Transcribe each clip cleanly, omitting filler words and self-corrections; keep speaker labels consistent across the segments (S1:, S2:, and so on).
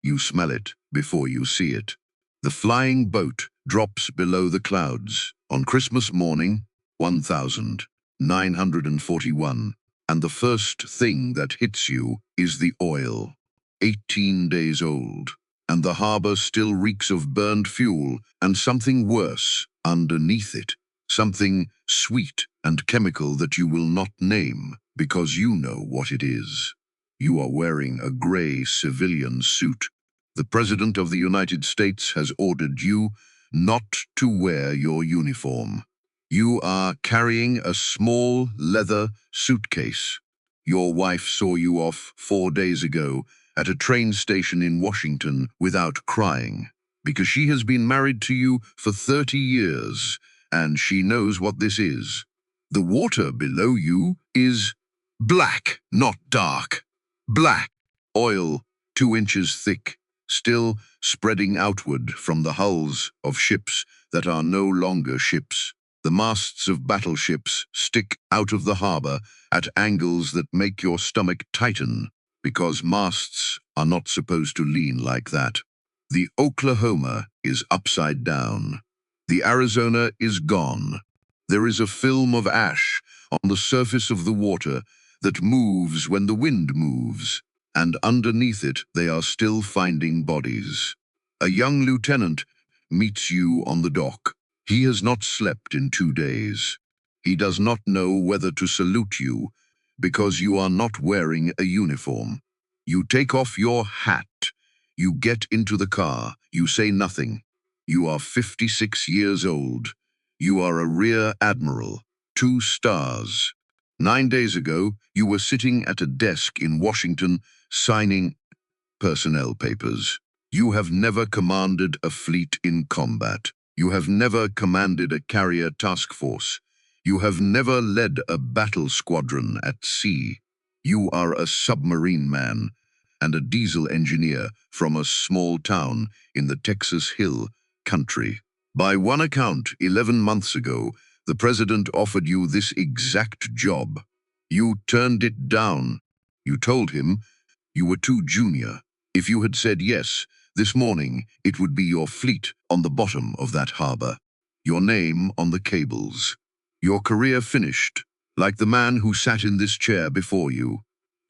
S1: You smell it before you see it. The flying boat drops below the clouds on Christmas morning, 1941, and the first thing that hits you is the oil, 18 days old, and the harbor still reeks of burned fuel and something worse underneath it, something sweet and chemical that you will not name because you know what it is. You are wearing a gray civilian suit. The President of the United States has ordered you not to wear your uniform. You are carrying a small leather suitcase. Your wife saw you off 4 days ago at a train station in Washington without crying, because she has been married to you for 30 years, and she knows what this is. The water below you is black, not dark. Black. Oil, 2 inches thick, still spreading outward from the hulls of ships that are no longer ships. The masts of battleships stick out of the harbor at angles that make your stomach tighten, because masts are not supposed to lean like that. The Oklahoma is upside down. The Arizona is gone. There is a film of ash on the surface of the water that moves when the wind moves, and underneath it they are still finding bodies. A young lieutenant meets you on the dock. He has not slept in 2 days. He does not know whether to salute you because you are not wearing a uniform. You take off your hat. You get into the car. You say nothing. You are 56 years old. You are a rear admiral, 2 stars. 9 days ago, you were sitting at a desk in Washington signing personnel papers. You have never commanded a fleet in combat. You have never commanded a carrier task force. You have never led a battle squadron at sea. You are a submarine man and a diesel engineer from a small town in the Texas Hill Country. By one account, 11 months ago, the president offered you this exact job. You turned it down. You told him you were too junior. If you had said yes, this morning it would be your fleet on the bottom of that harbor, your name on the cables. Your career finished, like the man who sat in this chair before you.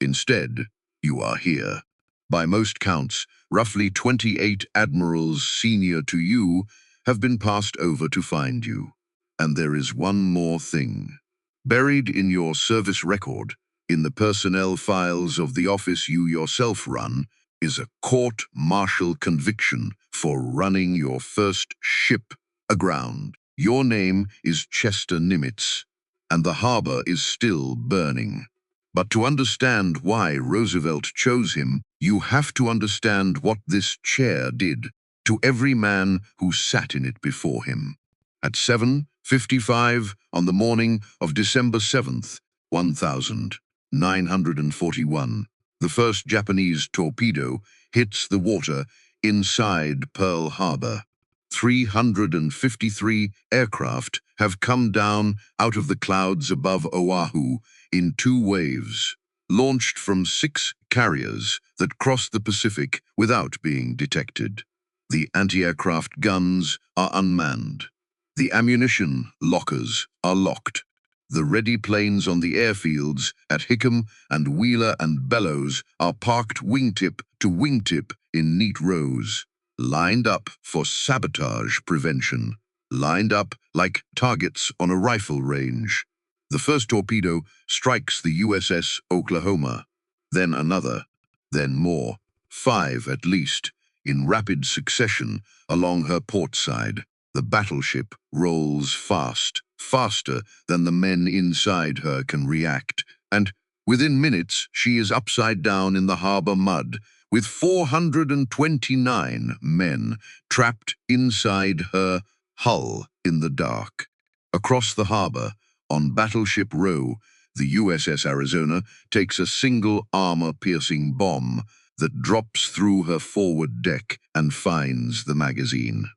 S1: Instead, you are here. By most counts, roughly 28 admirals senior to you have been passed over to find you. And there is one more thing. Buried in your service record, in the personnel files of the office you yourself run, is a court-martial conviction for running your first ship aground. Your name is Chester Nimitz, and the harbor is still burning. But to understand why Roosevelt chose him, you have to understand what this chair did to every man who sat in it before him. At 7:55 on the morning of December 7th, 1941, the first Japanese torpedo hits the water inside Pearl Harbor. 353 aircraft have come down out of the clouds above Oahu in 2 waves, launched from 6 carriers that crossed the Pacific without being detected. The anti-aircraft guns are unmanned. The ammunition lockers are locked. The ready planes on the airfields at Hickam and Wheeler and Bellows are parked wingtip to wingtip in neat rows, lined up for sabotage prevention, lined up like targets on a rifle range. The first torpedo strikes the USS Oklahoma, then another, then more, 5 at least, in rapid succession along her port side. The battleship rolls fast, faster than the men inside her can react, and within minutes she is upside down in the harbor mud, with 429 men trapped inside her hull in the dark. Across the harbor, on Battleship Row, the USS Arizona takes a single armor-piercing bomb that drops through her forward deck and finds the magazine.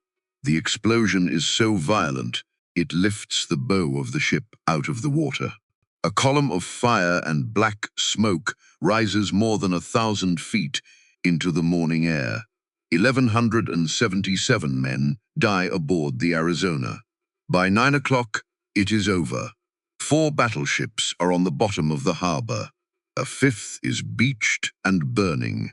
S1: The explosion is so violent, it lifts the bow of the ship out of the water. A column of fire and black smoke rises more than 1,000 feet into the morning air. 1,177 men die aboard the Arizona. By 9 o'clock, it is over. 4 battleships are on the bottom of the harbor. A 5th is beached and burning.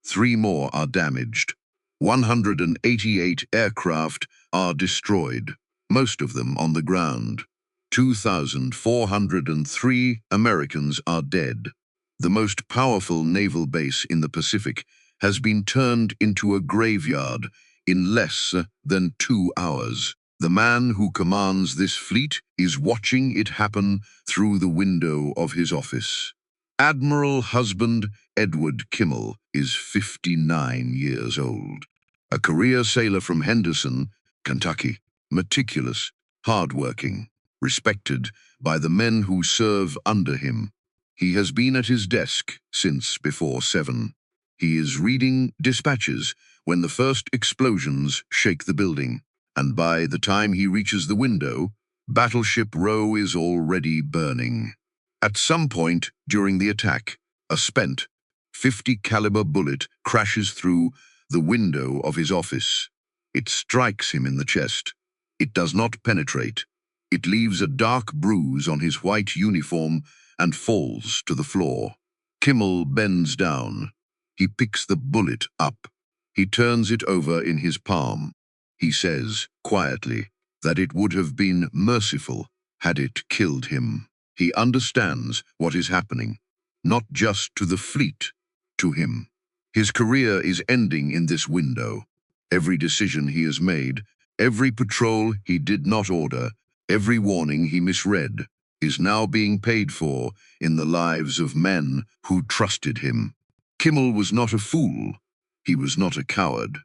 S1: 3 more are damaged. 188 aircraft are destroyed, most of them on the ground. 2,403 Americans are dead. The most powerful naval base in the Pacific has been turned into a graveyard in less than 2 hours. The man who commands this fleet is watching it happen through the window of his office. Admiral husband Edward Kimmel is 59 years old. A career sailor from Henderson, Kentucky, meticulous, hard-working, respected by the men who serve under him. He has been at his desk since before 7. He is reading dispatches when the first explosions shake the building, and by the time he reaches the window, Battleship Row is already burning. At some point during the attack, a spent .50 caliber bullet crashes through the window of his office. It strikes him in the chest. It does not penetrate. It leaves a dark bruise on his white uniform and falls to the floor. Kimmel bends down. He picks the bullet up. He turns it over in his palm. He says, quietly, that it would have been merciful had it killed him. He understands what is happening, not just to the fleet, to him. His career is ending in this window. Every decision he has made, every patrol he did not order, every warning he misread, is now being paid for in the lives of men who trusted him. Kimmel was not a fool. He was not a coward.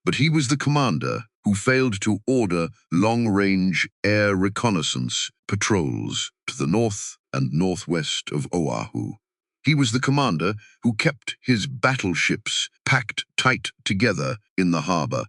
S1: But he was the commander who failed to order long-range air reconnaissance patrols to the north and northwest of Oahu. He was the commander who kept his battleships packed tight together in the harbor.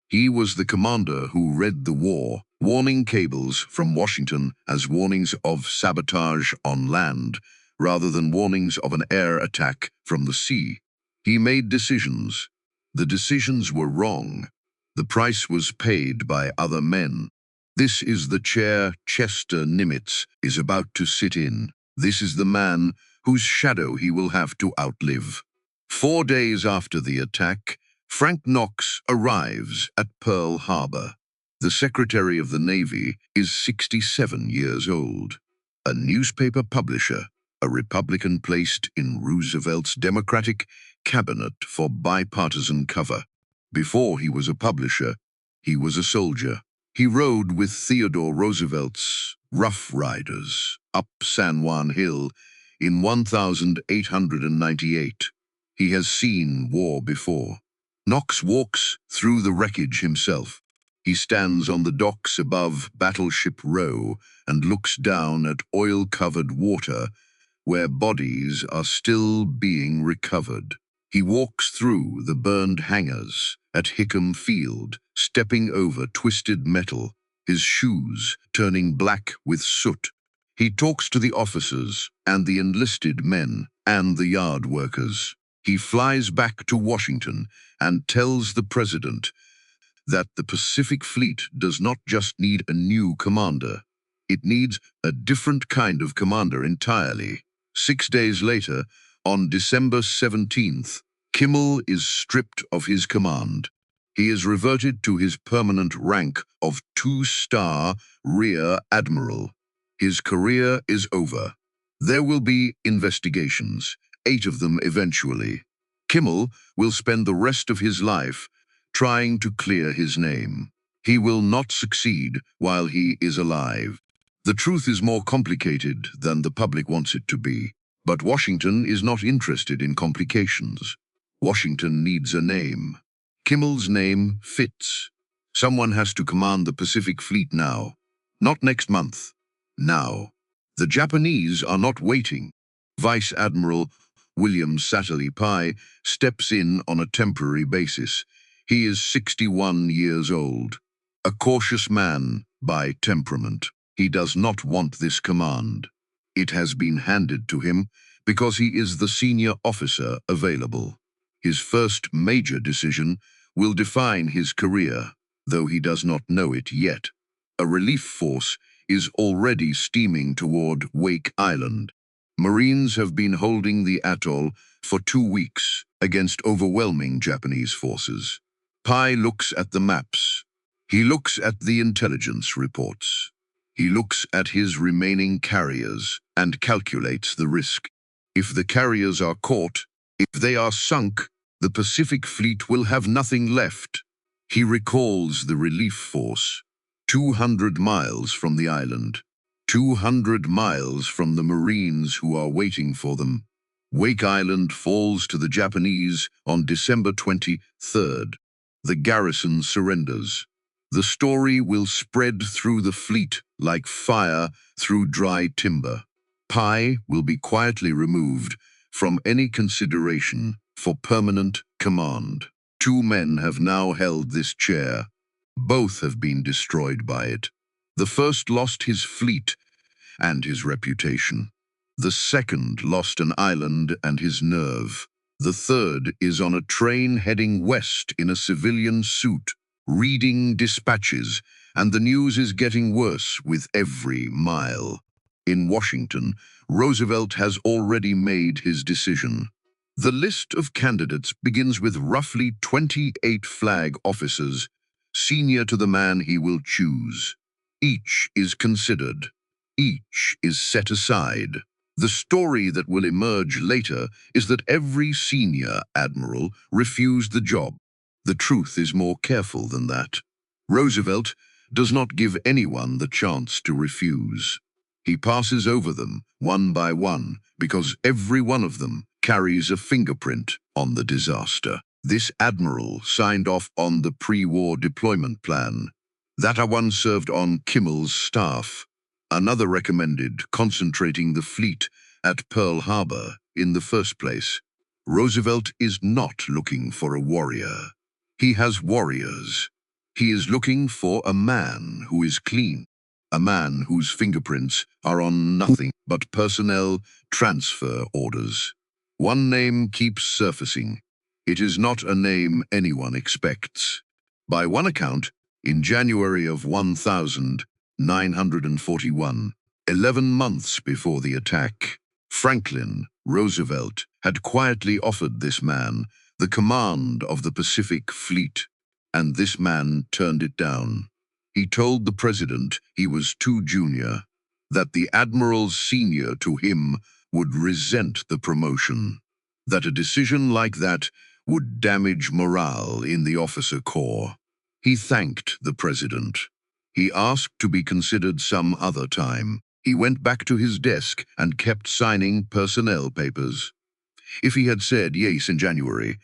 S1: He was the commander who read the war warning cables from Washington as warnings of sabotage on land, rather than warnings of an air attack from the sea. He made decisions. The decisions were wrong. The price was paid by other men. This is the chair Chester Nimitz is about to sit in. This is the man whose shadow he will have to outlive. 4 days after the attack, Frank Knox arrives at Pearl Harbor. The Secretary of the Navy is 67 years old. A newspaper publisher, a Republican placed in Roosevelt's Democratic cabinet for bipartisan cover. Before he was a publisher, he was a soldier. He rode with Theodore Roosevelt's Rough Riders up San Juan Hill in 1898. He has seen war before. Knox walks through the wreckage himself. He stands on the docks above Battleship Row and looks down at oil-covered water where bodies are still being recovered. He walks through the burned hangars at Hickam Field, stepping over twisted metal, his shoes turning black with soot. He talks to the officers and the enlisted men and the yard workers. He flies back to Washington and tells the president that the Pacific Fleet does not just need a new commander. It needs a different kind of commander entirely. 6 days later, on December 17th, Kimmel is stripped of his command. He is reverted to his permanent rank of 2-star Rear Admiral. His career is over. There will be investigations, 8 of them eventually. Kimmel will spend the rest of his life trying to clear his name. He will not succeed while he is alive. The truth is more complicated than the public wants it to be. But Washington is not interested in complications. Washington needs a name. Kimmel's name fits. Someone has to command the Pacific Fleet now. Not next month. Now. The Japanese are not waiting. Vice Admiral William Satterley Pye steps in on a temporary basis. He is 61 years old. A cautious man by temperament. He does not want this command. It has been handed to him because he is the senior officer available. His first major decision will define his career, though he does not know it yet. A relief force is already steaming toward Wake Island. Marines have been holding the atoll for 2 weeks against overwhelming Japanese forces. Pai looks at the maps. He looks at the intelligence reports. He looks at his remaining carriers and calculates the risk. If the carriers are caught, if they are sunk, the Pacific Fleet will have nothing left. He recalls the relief force, 200 miles from the island, 200 miles from the Marines who are waiting for them. Wake Island falls to the Japanese on December 23rd. The garrison surrenders. The story will spread through the fleet like fire through dry timber. Pai will be quietly removed from any consideration for permanent command. 2 men have now held this chair. Both have been destroyed by it. The first lost his fleet and his reputation. The second lost an island and his nerve. The third is on a train heading west in a civilian suit, reading dispatches, and the news is getting worse with every mile. In Washington, Roosevelt has already made his decision. The list of candidates begins with roughly 28 flag officers, senior to the man he will choose. Each is considered. Each is set aside. The story that will emerge later is that every senior admiral refused the job. The truth is more careful than that. Roosevelt does not give anyone the chance to refuse. He passes over them one by one because every one of them carries a fingerprint on the disaster. This admiral signed off on the pre-war deployment plan. That one served on Kimmel's staff. Another recommended concentrating the fleet at Pearl Harbor in the first place. Roosevelt is not looking for a warrior. He has warriors. He is looking for a man who is clean, a man whose fingerprints are on nothing but personnel transfer orders. One name keeps surfacing. It is not a name anyone expects. By one account, in January of 1941, 11 months before the attack, Franklin Roosevelt had quietly offered this man the command of the Pacific Fleet, and this man turned it down. He told the president he was too junior, that the admirals senior to him would resent the promotion, that a decision like that would damage morale in the officer corps. He thanked the president. He asked to be considered some other time. He went back to his desk and kept signing personnel papers. If he had said yes in January,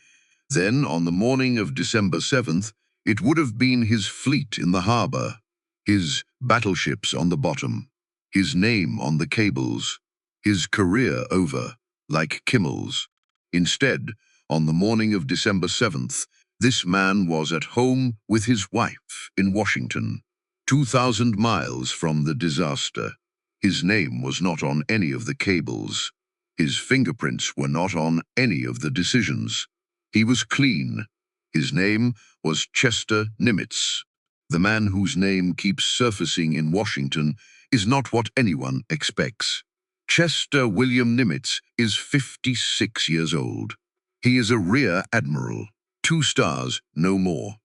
S1: then on the morning of December 7th, it would have been his fleet in the harbor, his battleships on the bottom, his name on the cables, his career over, like Kimmel's. Instead, on the morning of December 7th, this man was at home with his wife in Washington, 2,000 miles from the disaster. His name was not on any of the cables. His fingerprints were not on any of the decisions. He was clean. His name was Chester Nimitz. The man whose name keeps surfacing in Washington is not what anyone expects. Chester William Nimitz is 56 years old. He is a rear admiral. 2 stars, no more.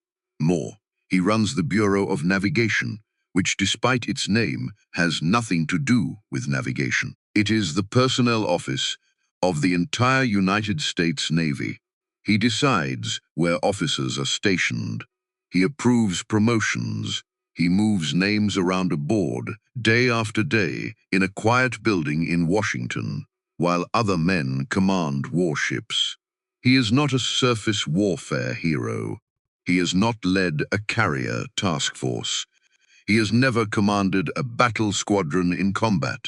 S1: He runs the Bureau of Navigation, which despite its name has nothing to do with navigation. It is the personnel office of the entire United States Navy. He decides where officers are stationed. He approves promotions. He moves names around a board day after day in a quiet building in Washington, while other men command warships. He is not a surface warfare hero. He has not led a carrier task force. He has never commanded a battle squadron in combat.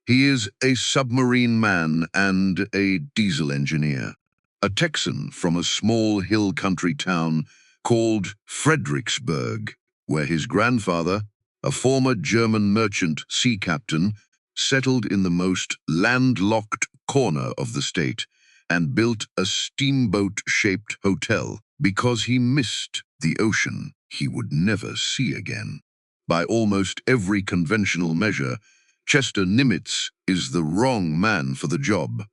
S1: He is a submarine man and a diesel engineer, a Texan from a small hill country town called Fredericksburg, where his grandfather, a former German merchant sea captain, settled in the most landlocked corner of the state and built a steamboat-shaped hotel because he missed the ocean he would never see again. By almost every conventional measure, Chester Nimitz is the wrong man for the job.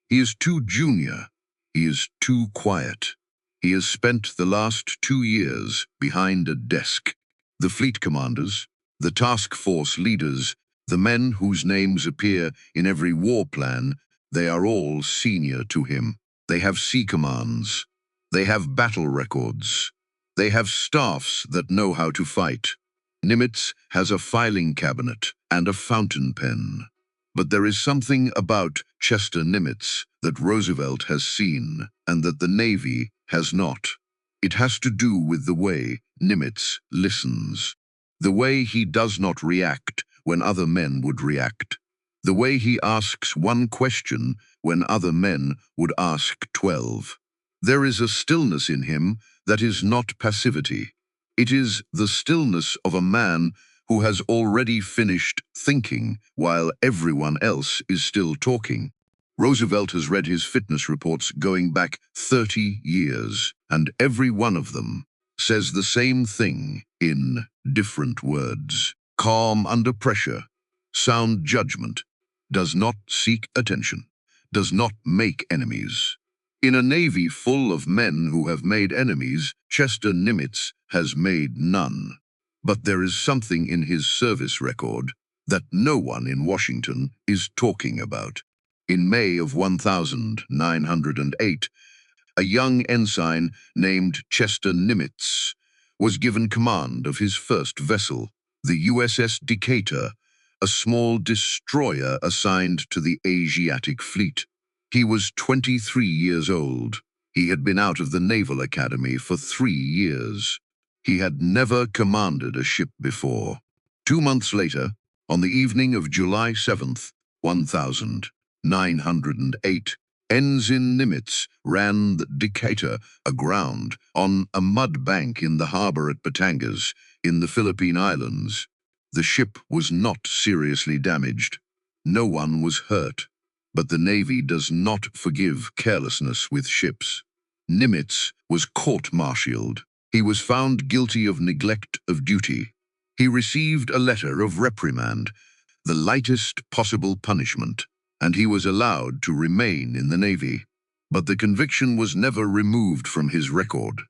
S1: He is too junior. He is too quiet. He has spent the last 2 years behind a desk. The fleet commanders, the task force leaders, the men whose names appear in every war plan, they are all senior to him. They have sea commands. They have battle records. They have staffs that know how to fight. Nimitz has a filing cabinet and a fountain pen. But there is something about Chester Nimitz that Roosevelt has seen and that the Navy has not. It has to do with the way Nimitz listens, the way he does not react when other men would react, the way he asks one question when other men would ask 12. There is a stillness in him that is not passivity. It is the stillness of a man who has already finished thinking while everyone else is still talking. Roosevelt has read his fitness reports going back 30 years, and every one of them says the same thing in different words. Calm under pressure, sound judgment, does not seek attention, does not make enemies. In a Navy full of men who have made enemies, Chester Nimitz has made none. But there is something in his service record that no one in Washington is talking about. In May of 1908, a young ensign named Chester Nimitz was given command of his first vessel, the USS Decatur, a small destroyer assigned to the Asiatic Fleet. He was 23 years old. He had been out of the Naval Academy for 3 years. He had never commanded a ship before. 2 months later, on the evening of July 7th, 1908, Ensign Nimitz ran the Decatur aground on a mud bank in the harbor at Batangas, in the Philippine Islands. The ship was not seriously damaged. No one was hurt. But the Navy does not forgive carelessness with ships. Nimitz was court-martialed. He was found guilty of neglect of duty. He received a letter of reprimand, the lightest possible punishment, and he was allowed to remain in the Navy. But the conviction was never removed from his record.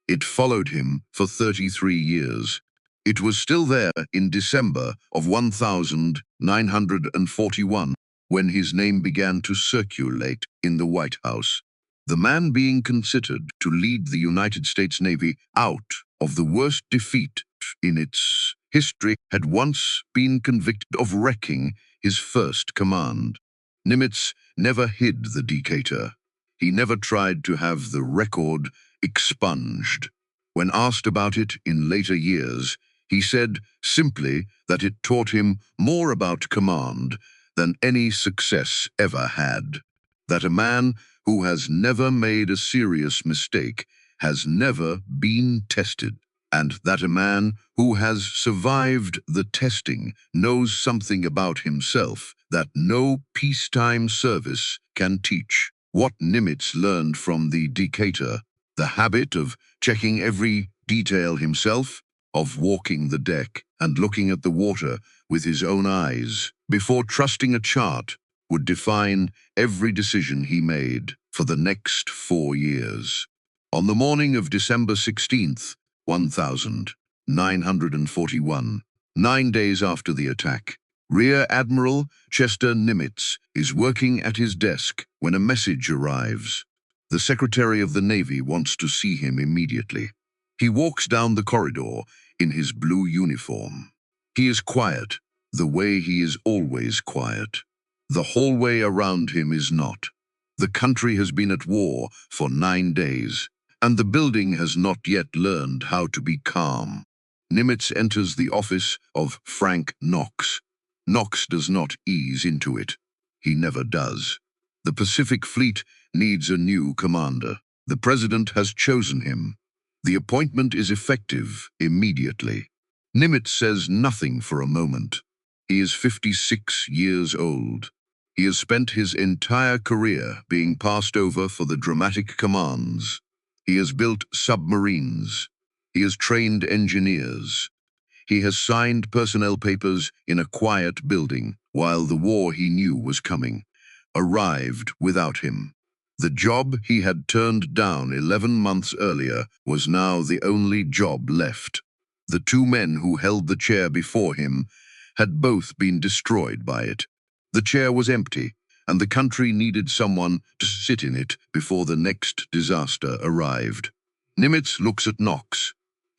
S1: It followed him for 33 years. It was still there in December of 1941 when his name began to circulate in the White House. The man being considered to lead the United States Navy out of the worst defeat in its history had once been convicted of wrecking his first command. Nimitz never hid the Decatur. He never tried to have the record expunged. When asked about it in later years, he said simply that it taught him more about command than any success ever had. That a man who has never made a serious mistake has never been tested, and that a man who has survived the testing knows something about himself that no peacetime service can teach. What Nimitz learned from the Decatur, the habit of checking every detail himself, of walking the deck and looking at the water with his own eyes before trusting a chart, would define every decision he made for the next 4 years. On the morning of December 16th, 1941, 9 days after the attack, Rear Admiral Chester Nimitz is working at his desk when a message arrives. The Secretary of the Navy wants to see him immediately. He walks down the corridor in his blue uniform. He is quiet, the way he is always quiet. The hallway around him is not. The country has been at war for 9 days, and the building has not yet learned how to be calm. Nimitz enters the office of Frank Knox. Knox does not ease into it. He never does. The Pacific Fleet needs a new commander. The President has chosen him. The appointment is effective immediately. Nimitz says nothing for a moment. He is 56 years old. He has spent his entire career being passed over for the dramatic commands. He has built submarines. He has trained engineers. He has signed personnel papers in a quiet building while the war he knew was coming arrived without him. The job he had turned down 11 months earlier was now the only job left. The two men who held the chair before him had both been destroyed by it. The chair was empty, and the country needed someone to sit in it before the next disaster arrived. Nimitz looks at Knox.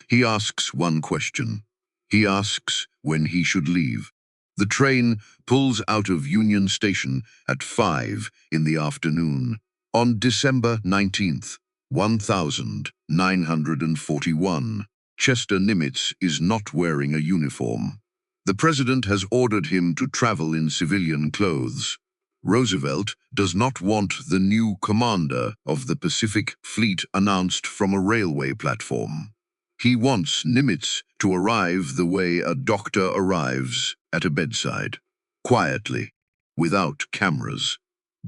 S1: He asks one question. He asks when he should leave. The train pulls out of Union Station at 5 in the afternoon. On December 19th, 1941, Chester Nimitz is not wearing a uniform. The president has ordered him to travel in civilian clothes. Roosevelt does not want the new commander of the Pacific Fleet announced from a railway platform. He wants Nimitz to arrive the way a doctor arrives at a bedside, quietly, without cameras.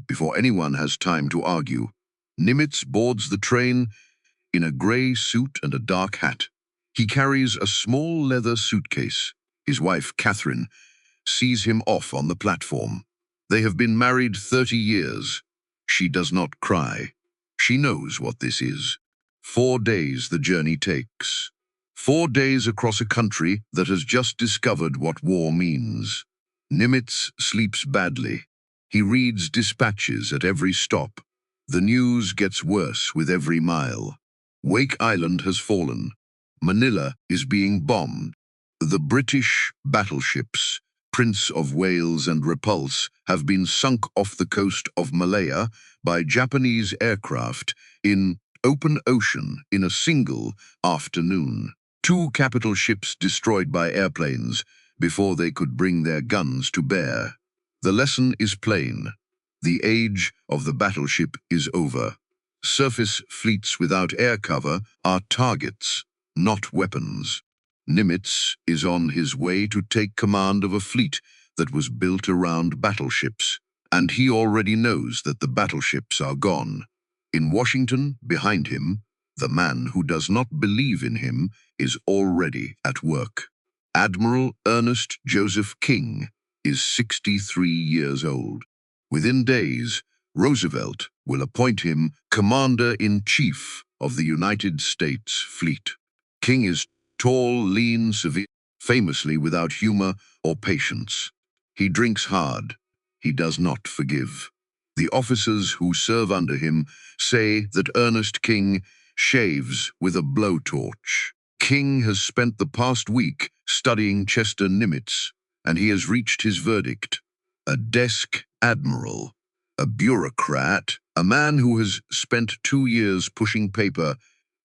S1: Before anyone has time to argue, Nimitz boards the train in a grey suit and a dark hat. He carries a small leather suitcase. His wife, Catherine, sees him off on the platform. They have been married 30 years. She does not cry. She knows what this is. 4 days the journey takes. 4 days across a country that has just discovered what war means. Nimitz sleeps badly. He reads dispatches at every stop. The news gets worse with every mile. Wake Island has fallen. Manila is being bombed. The British battleships, Prince of Wales and Repulse, have been sunk off the coast of Malaya by Japanese aircraft in open ocean in a single afternoon. 2 capital ships destroyed by airplanes before they could bring their guns to bear. The lesson is plain. The age of the battleship is over. Surface fleets without air cover are targets, not weapons. Nimitz is on his way to take command of a fleet that was built around battleships, and he already knows that the battleships are gone. In Washington, behind him, the man who does not believe in him is already at work. Admiral Ernest Joseph King is 63 years old. Within days, Roosevelt will appoint him Commander-in-Chief of the United States Fleet. King is tall, lean, severe, famously without humor or patience. He drinks hard. He does not forgive. The officers who serve under him say that Ernest King shaves with a blowtorch. King has spent the past week studying Chester Nimitz, and he has reached his verdict. A desk admiral, a bureaucrat, a man who has spent 2 years pushing paper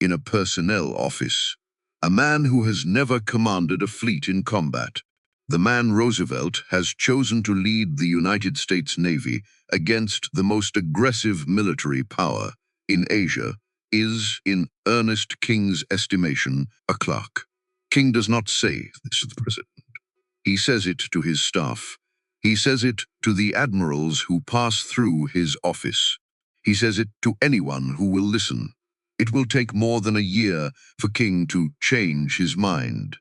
S1: in a personnel office, a man who has never commanded a fleet in combat. The man Roosevelt has chosen to lead the United States Navy against the most aggressive military power in Asia is, in Ernest King's estimation, a clerk. King does not say this to the president. He says it to his staff. He says it to the admirals who pass through his office. He says it to anyone who will listen. It will take more than a year for King to change his mind.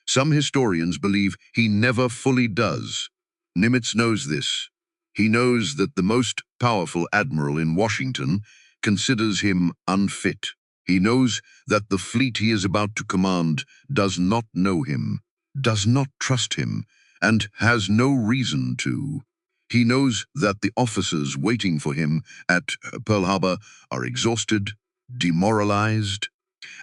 S1: Some historians believe he never fully does. Nimitz knows this. He knows that the most powerful admiral in Washington considers him unfit. He knows that the fleet he is about to command does not know him, does not trust him, and has no reason to. He knows that the officers waiting for him at Pearl Harbor are exhausted, demoralized,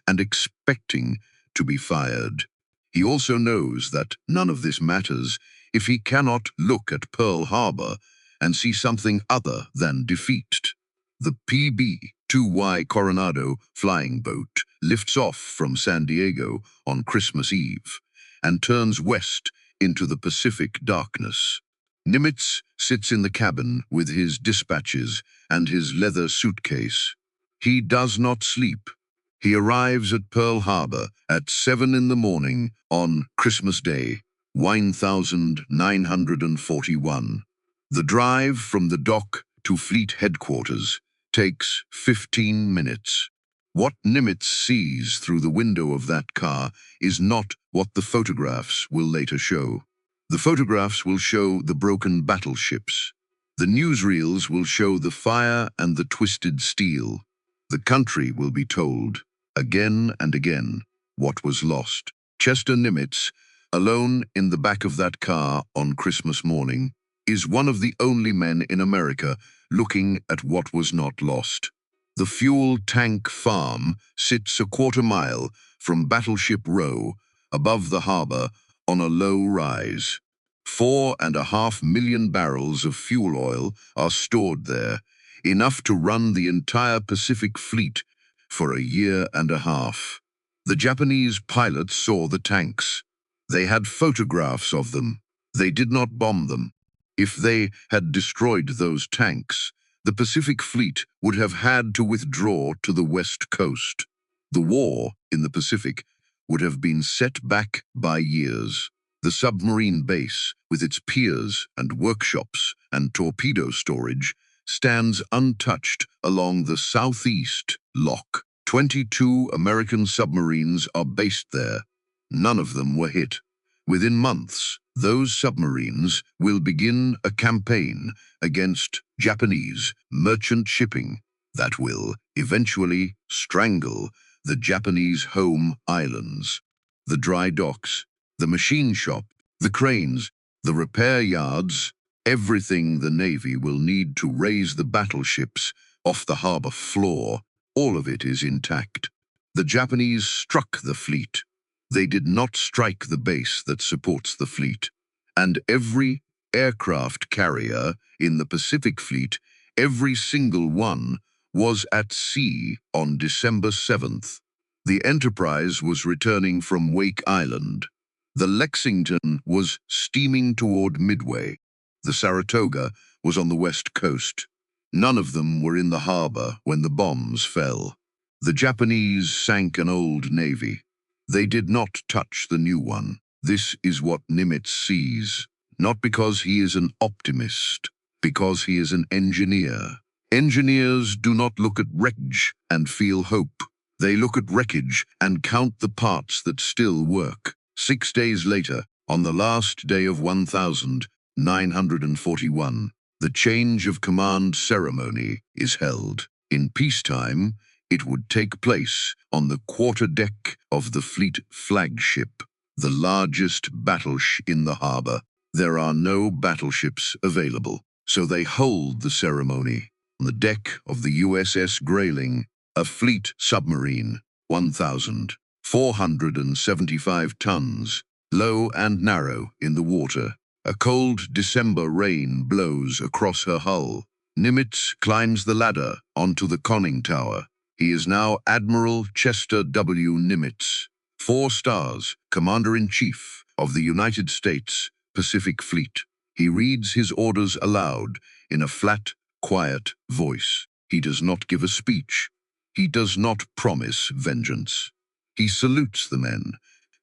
S1: and expecting to be fired. He also knows that none of this matters if he cannot look at Pearl Harbor and see something other than defeat. The WWII Coronado flying boat lifts off from San Diego on Christmas Eve and turns west into the Pacific darkness. Nimitz sits in the cabin with his dispatches and his leather suitcase. He does not sleep. He arrives at Pearl Harbor at 7 in the morning on Christmas Day, 1941. The drive from the dock to fleet headquarters takes 15 minutes. What Nimitz sees through the window of that car is not what the photographs will later show. The photographs will show the broken battleships. The newsreels will show the fire and the twisted steel. The country will be told, again and again, what was lost. Chester Nimitz, alone in the back of that car on Christmas morning, is one of the only men in America looking at what was not lost. The fuel tank farm sits a quarter-mile from Battleship Row, above the harbor, on a low rise. 4.5 million barrels of fuel oil are stored there, enough to run the entire Pacific Fleet for a year and a half. The Japanese pilots saw the tanks. They had photographs of them. They did not bomb them. If they had destroyed those tanks, the Pacific Fleet would have had to withdraw to the west coast. The war in the Pacific would have been set back by years. The submarine base, with its piers and workshops and torpedo storage, stands untouched along the southeast lock. 22 American submarines are based there. None of them were hit. Within months, those submarines will begin a campaign against Japanese merchant shipping that will eventually strangle the Japanese home islands. The dry docks, the machine shop, the cranes, the repair yards, everything the Navy will need to raise the battleships off the harbor floor, all of it is intact. The Japanese struck the fleet. They did not strike the base that supports the fleet. And every aircraft carrier in the Pacific Fleet, every single one, was at sea on December 7th. The Enterprise was returning from Wake Island. The Lexington was steaming toward Midway. The Saratoga was on the west coast. None of them were in the harbor when the bombs fell. The Japanese sank an old navy. They did not touch the new one. This is what Nimitz sees, not because he is an optimist, because he is an engineer. Engineers do not look at wreckage and feel hope. They look at wreckage and count the parts that still work. 6 days later, on the last day of 1941, the change of command ceremony is held. In peacetime, it would take place on the quarterdeck of the fleet flagship, the largest battleship in the harbor. There are no battleships available, so they hold the ceremony on the deck of the USS Grayling, a fleet submarine, 1,475 tons, low and narrow in the water. A cold December rain blows across her hull. Nimitz climbs the ladder onto the conning tower. He is now Admiral Chester W. Nimitz, 4 stars, Commander-in-Chief of the United States Pacific Fleet. He reads his orders aloud in a flat, quiet voice. He does not give a speech. He does not promise vengeance. He salutes the men,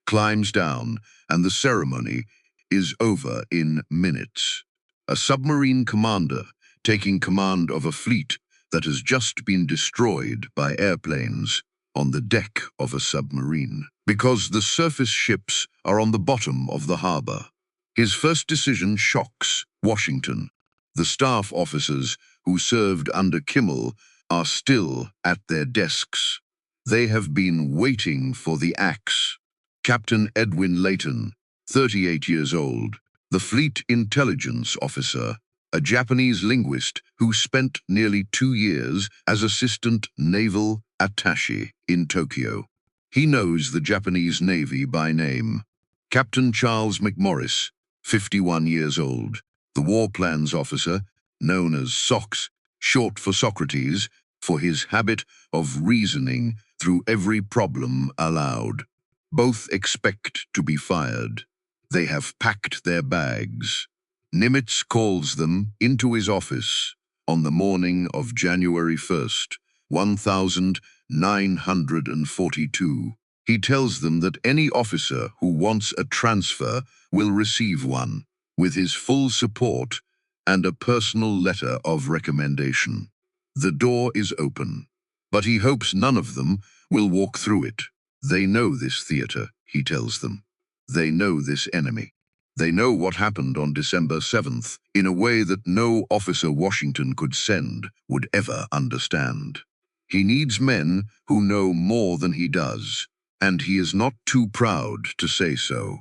S1: climbs down, and the ceremony is over in minutes. A submarine commander taking command of a fleet that has just been destroyed by airplanes on the deck of a submarine, because the surface ships are on the bottom of the harbor. His first decision shocks Washington. The staff officers who served under Kimmel are still at their desks. They have been waiting for the axe. Captain Edwin Layton, 38 years old, the fleet intelligence officer, a Japanese linguist who spent nearly 2 years as assistant naval attaché in Tokyo. He knows the Japanese Navy by name. Captain Charles McMorris, 51 years old, the war plans officer, known as SOX, short for Socrates, for his habit of reasoning through every problem aloud. Both expect to be fired. They have packed their bags. Nimitz calls them into his office on the morning of January 1st, 1942. He tells them that any officer who wants a transfer will receive one. With his full support, and a personal letter of recommendation. The door is open, but he hopes none of them will walk through it. They know this theater, he tells them. They know this enemy. They know what happened on December 7th in a way that no officer Washington could send would ever understand. He needs men who know more than he does, and he is not too proud to say so.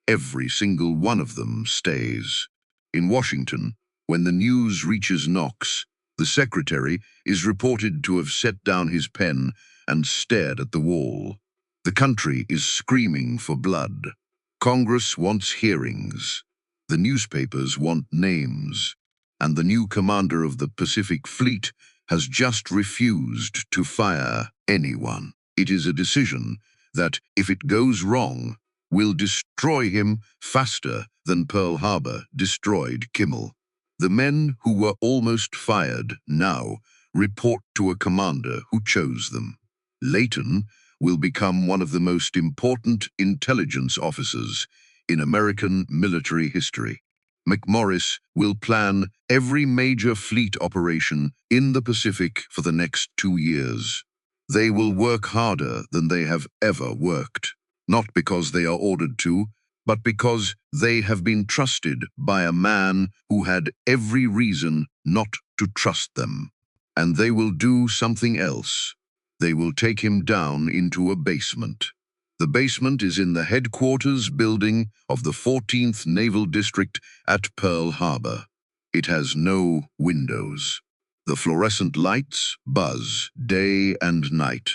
S1: Every single one of them stays. In Washington, when the news reaches Knox, the secretary is reported to have set down his pen and stared at the wall. The country is screaming for blood. Congress wants hearings. The newspapers want names. And the new commander of the Pacific Fleet has just refused to fire anyone. It is a decision that, if it goes wrong, will destroy him faster than Pearl Harbor destroyed Kimmel. The men who were almost fired now report to a commander who chose them. Leighton will become one of the most important intelligence officers in American military history. McMorris will plan every major fleet operation in the Pacific for the next 2 years. They will work harder than they have ever worked, not because they are ordered to, but because they have been trusted by a man who had every reason not to trust them. And they will do something else. They will take him down into a basement. The basement is in the headquarters building of the 14th Naval District at Pearl Harbor. It has no windows. The fluorescent lights buzz day and night.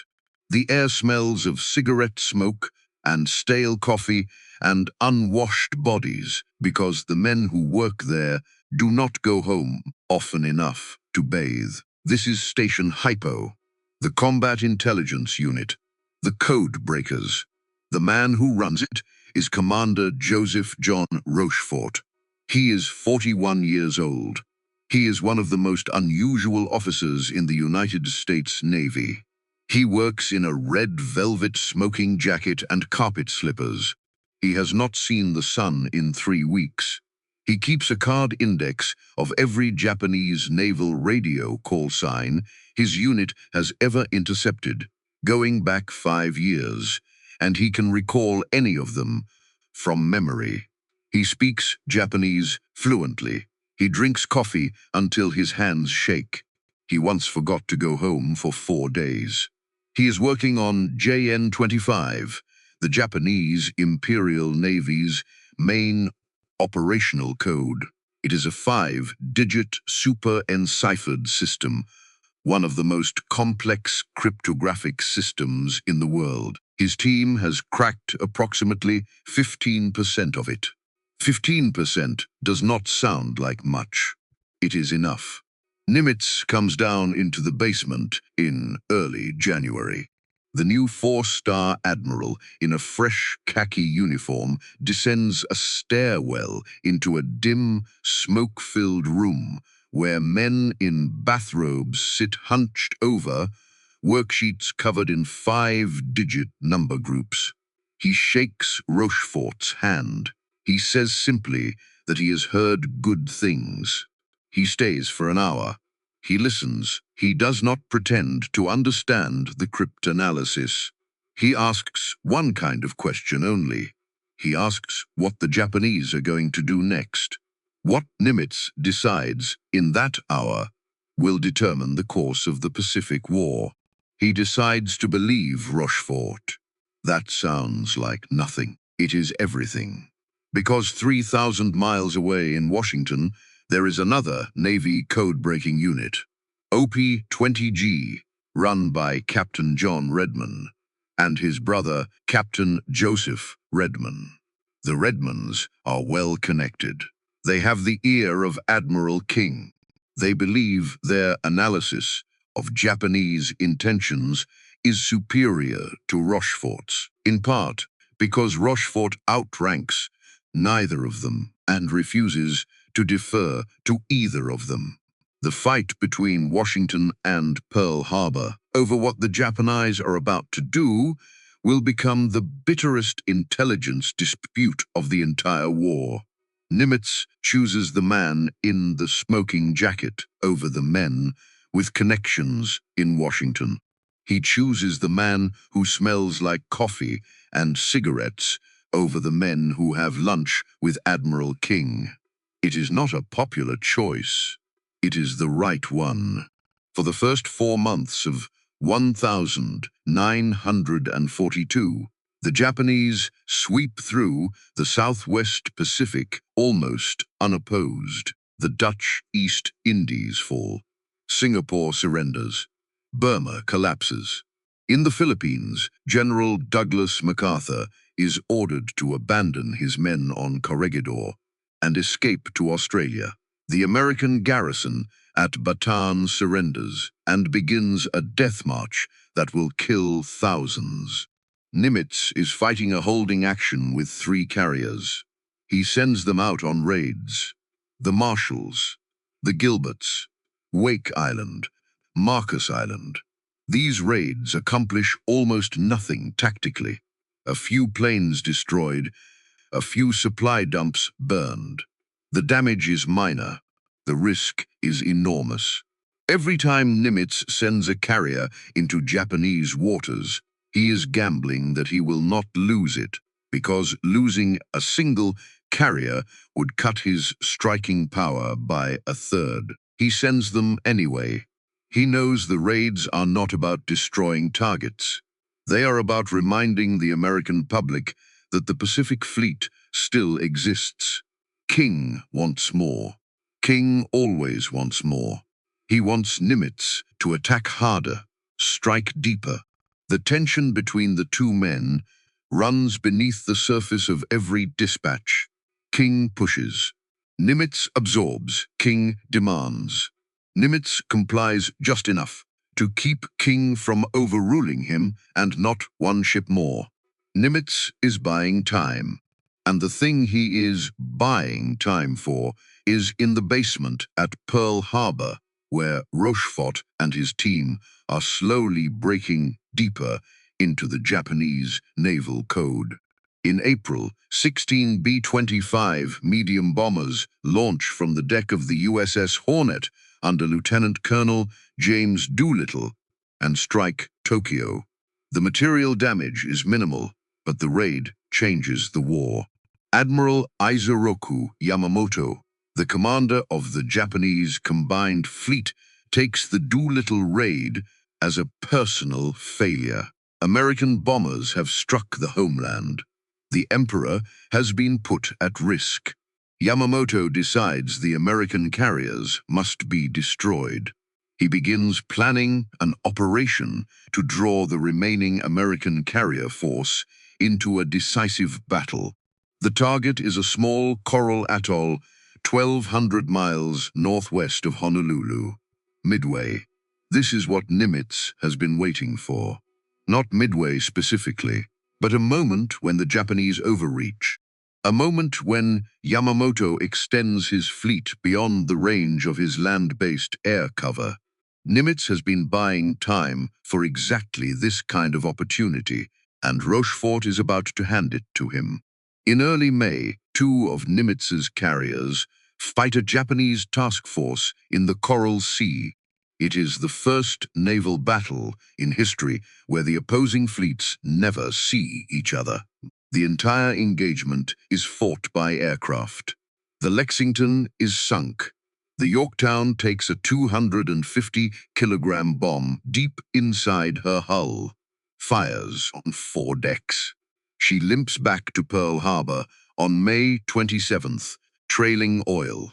S1: The air smells of cigarette smoke and stale coffee and unwashed bodies because the men who work there do not go home often enough to bathe. This is Station Hypo, the Combat Intelligence Unit, the Code Breakers. The man who runs it is Commander Joseph John Rochefort. He is 41 years old. He is one of the most unusual officers in the United States Navy. He works in a red velvet smoking jacket and carpet slippers. He has not seen the sun in 3 weeks. He keeps a card index of every Japanese naval radio call sign his unit has ever intercepted, going back 5 years, and he can recall any of them from memory. He speaks Japanese fluently. He drinks coffee until his hands shake. He once forgot to go home for 4 days. He is working on JN-25, the Japanese Imperial Navy's main operational code. It is a 5-digit super-enciphered system, one of the most complex cryptographic systems in the world. His team has cracked approximately 15% of it. 15% does not sound like much. It is enough. Nimitz comes down into the basement in early January. The new 4-star admiral in a fresh khaki uniform descends a stairwell into a dim, smoke-filled room where men in bathrobes sit hunched over worksheets covered in 5-digit number groups. He shakes Rochefort's hand. He says simply that he has heard good things. He stays for an hour. He listens. He does not pretend to understand the cryptanalysis. He asks one kind of question only. He asks what the Japanese are going to do next. What Nimitz decides in that hour will determine the course of the Pacific War. He decides to believe Rochefort. That sounds like nothing. It is everything. Because 3,000 miles away in Washington, there is another Navy code-breaking unit, OP-20G, run by Captain John Redman and his brother, Captain Joseph Redman. The Redmans are well connected. They have the ear of Admiral King. They believe their analysis of Japanese intentions is superior to Rochefort's, in part because Rochefort outranks neither of them and refuses to defer to either of them. The fight between Washington and Pearl Harbor over what the Japanese are about to do will become the bitterest intelligence dispute of the entire war. Nimitz chooses the man in the smoking jacket over the men with connections in Washington. He chooses the man who smells like coffee and cigarettes over the men who have lunch with Admiral King. It is not a popular choice. It is the right one. For the first 4 months of 1942, the Japanese sweep through the Southwest Pacific almost unopposed. The Dutch East Indies fall. Singapore surrenders. Burma collapses. In the Philippines, General Douglas MacArthur is ordered to abandon his men on Corregidor and escape to Australia. The American garrison at Bataan surrenders and begins a death march that will kill thousands. Nimitz is fighting a holding action with 3 carriers. He sends them out on raids. The Marshalls, the Gilberts, Wake Island, Marcus Island. These raids accomplish almost nothing tactically. A few planes destroyed, a few supply dumps burned. The damage is minor. The risk is enormous. Every time Nimitz sends a carrier into Japanese waters, he is gambling that he will not lose it, because losing a single carrier would cut his striking power by 1/3. He sends them anyway. He knows the raids are not about destroying targets. They are about reminding the American public that the Pacific Fleet still exists. King wants more. King always wants more. He wants Nimitz to attack harder, strike deeper. The tension between the 2 men runs beneath the surface of every dispatch. King pushes. Nimitz absorbs. King demands. Nimitz complies just enough to keep King from overruling him and not 1 ship more. Nimitz is buying time. And the thing he is buying time for is in the basement at Pearl Harbor, where Roosevelt and his team are slowly breaking deeper into the Japanese naval code. In April, 16 B-25 medium bombers launch from the deck of the USS Hornet under Lieutenant Colonel James Doolittle and strike Tokyo. The material damage is minimal, but the raid changes the war. Admiral Isoroku Yamamoto, the commander of the Japanese Combined Fleet, takes the Doolittle raid as a personal failure. American bombers have struck the homeland. The Emperor has been put at risk. Yamamoto decides the American carriers must be destroyed. He begins planning an operation to draw the remaining American carrier force into a decisive battle. The target is a small coral atoll 1,200 miles northwest of Honolulu, Midway. This is what Nimitz has been waiting for. Not Midway specifically, but a moment when the Japanese overreach. A moment when Yamamoto extends his fleet beyond the range of his land-based air cover. Nimitz has been buying time for exactly this kind of opportunity, and Roosevelt is about to hand it to him. In early May, 2 of Nimitz's carriers fight a Japanese task force in the Coral Sea. It is the first naval battle in history where the opposing fleets never see each other. The entire engagement is fought by aircraft. The Lexington is sunk. The Yorktown takes a 250-kilogram bomb deep inside her hull, fires on 4 decks. She limps back to Pearl Harbor on May 27th, trailing oil.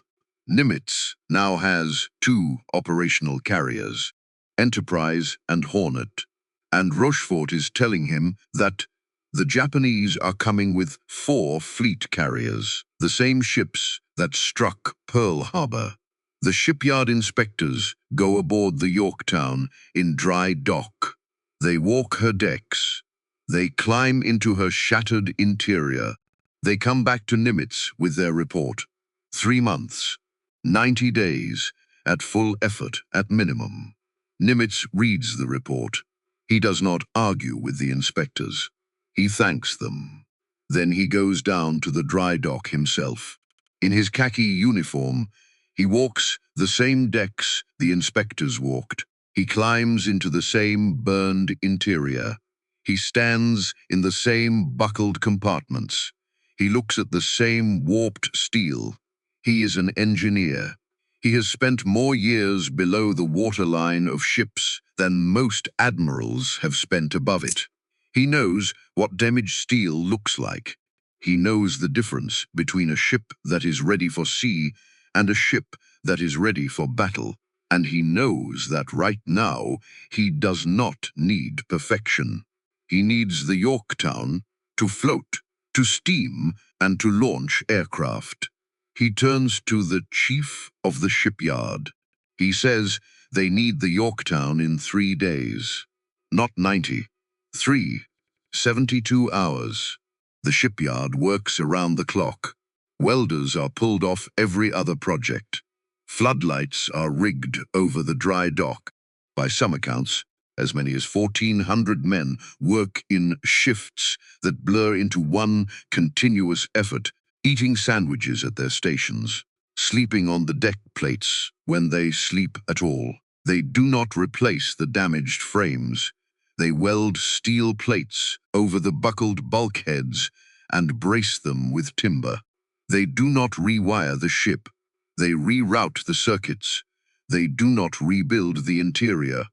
S1: Nimitz now has 2 operational carriers, Enterprise and Hornet, and Roosevelt is telling him that the Japanese are coming with 4 fleet carriers, the same ships that struck Pearl Harbor. The shipyard inspectors go aboard the Yorktown in dry dock. They walk her decks. They climb into her shattered interior. They come back to Nimitz with their report. 3 months, 90 days, at full effort at minimum. Nimitz reads the report. He does not argue with the inspectors. He thanks them. Then he goes down to the dry dock himself. In his khaki uniform, he walks the same decks the inspectors walked. He climbs into the same burned interior. He stands in the same buckled compartments. He looks at the same warped steel. He is an engineer. He has spent more years below the waterline of ships than most admirals have spent above it. He knows what damaged steel looks like. He knows the difference between a ship that is ready for sea and a ship that is ready for battle. And he knows that right now he does not need perfection. He needs the Yorktown to float, to steam, and to launch aircraft. He turns to the chief of the shipyard. He says they need the Yorktown in 3 days. Not 90. 72 hours. The shipyard works around the clock. Welders are pulled off every other project. Floodlights are rigged over the dry dock. By some accounts, as many as 1,400 men work in shifts that blur into one continuous effort, eating sandwiches at their stations, sleeping on the deck plates when they sleep at all. They do not replace the damaged frames. They weld steel plates over the buckled bulkheads and brace them with timber. They do not rewire the ship. They reroute the circuits. They do not rebuild the interior.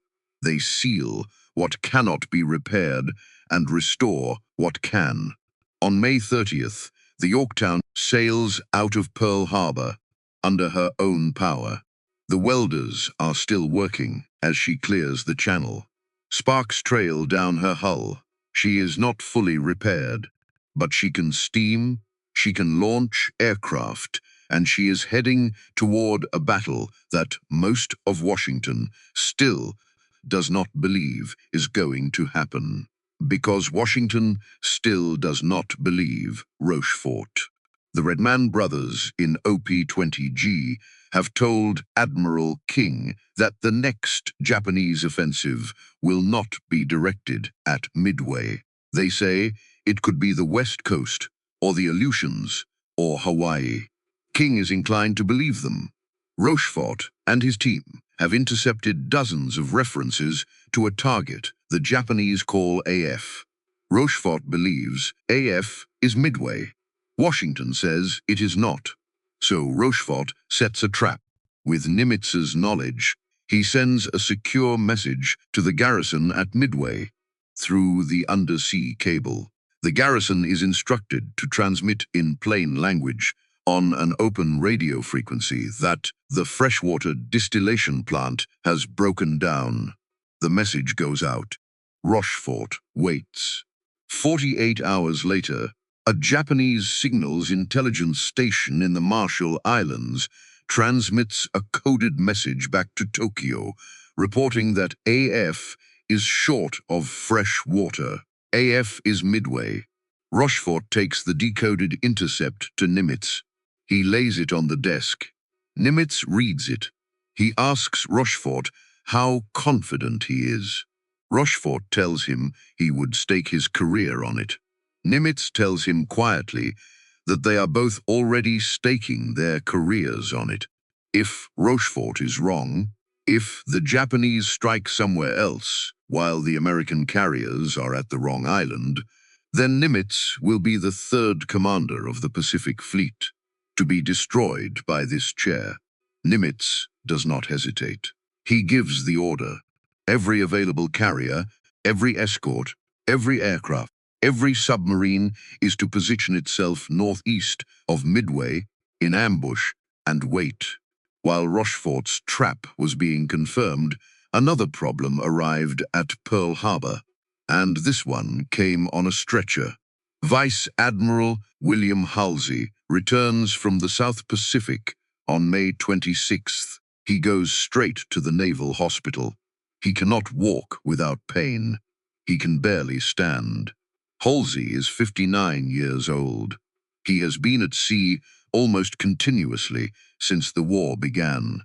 S1: They seal what cannot be repaired and restore what can. On May 30th, the Yorktown sails out of Pearl Harbor under her own power. The welders are still working as she clears the channel. Sparks trail down her hull. She is not fully repaired, but she can steam, she can launch aircraft, and she is heading toward a battle that most of Washington still does not believe is going to happen. Because Washington still does not believe Rochefort. The Redman brothers in OP-20G have told Admiral King that the next Japanese offensive will not be directed at Midway. They say it could be the West Coast, or the Aleutians, or Hawaii. King is inclined to believe them. Rochefort and his team have intercepted dozens of references to a target the Japanese call AF. Rochefort believes AF is Midway. Washington says it is not. So Rochefort sets a trap. With Nimitz's knowledge, he sends a secure message to the garrison at Midway through the undersea cable. The garrison is instructed to transmit in plain language on an open radio frequency that the freshwater distillation plant has broken down. The message goes out. Rochefort waits. 48 hours later, a Japanese signals intelligence station in the Marshall Islands transmits a coded message back to Tokyo, reporting that AF is short of fresh water. AF is Midway. Rochefort takes the decoded intercept to Nimitz. He lays it on the desk. Nimitz reads it. He asks Rochefort how confident he is. Rochefort tells him he would stake his career on it. Nimitz tells him quietly that they are both already staking their careers on it. If Rochefort is wrong, if the Japanese strike somewhere else while the American carriers are at the wrong island, then Nimitz will be the third commander of the Pacific Fleet, to be destroyed by this chair. Nimitz does not hesitate. He gives the order. Every available carrier, every escort, every aircraft, every submarine is to position itself northeast of Midway in ambush and wait. While Rochefort's trap was being confirmed, another problem arrived at Pearl Harbor, and this one came on a stretcher. Vice Admiral William Halsey returns from the South Pacific on May 26th. He goes straight to the Naval Hospital. He cannot walk without pain. He can barely stand. Halsey is 59 years old. He has been at sea almost continuously since the war began.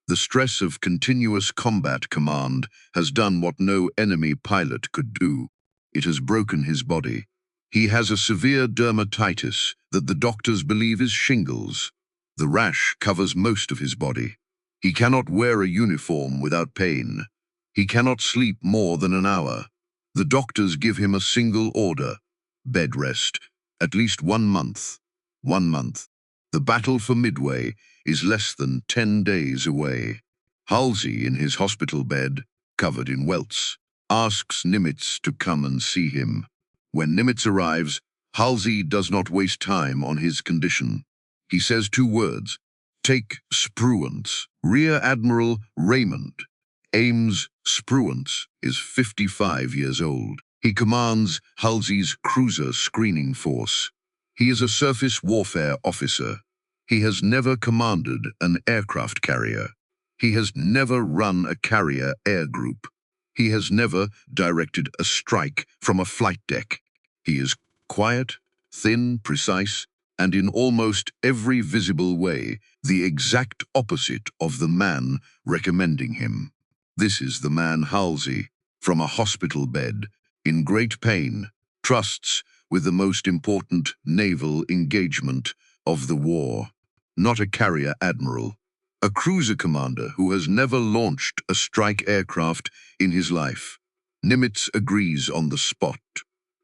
S1: The stress of continuous combat command has done what no enemy pilot could do. It has broken his body. He has a severe dermatitis that the doctors believe is shingles. The rash covers most of his body. He cannot wear a uniform without pain. He cannot sleep more than an hour. The doctors give him a single order: bed rest, at least 1 month. 1 month. The battle for Midway is less than 10 days away. Halsey, in his hospital bed, covered in welts, asks Nimitz to come and see him. When Nimitz arrives, Halsey does not waste time on his condition. He says 2 words: take Spruance. Rear Admiral Raymond Ames Spruance is 55 years old. He commands Halsey's cruiser screening force. He is a surface warfare officer. He has never commanded an aircraft carrier. He has never run a carrier air group. He has never directed a strike from a flight deck. He is quiet, thin, precise, and in almost every visible way, the exact opposite of the man recommending him. This is the man Halsey, from a hospital bed, in great pain, trusts with the most important naval engagement of the war. Not a carrier admiral, a cruiser commander who has never launched a strike aircraft in his life. Nimitz agrees on the spot.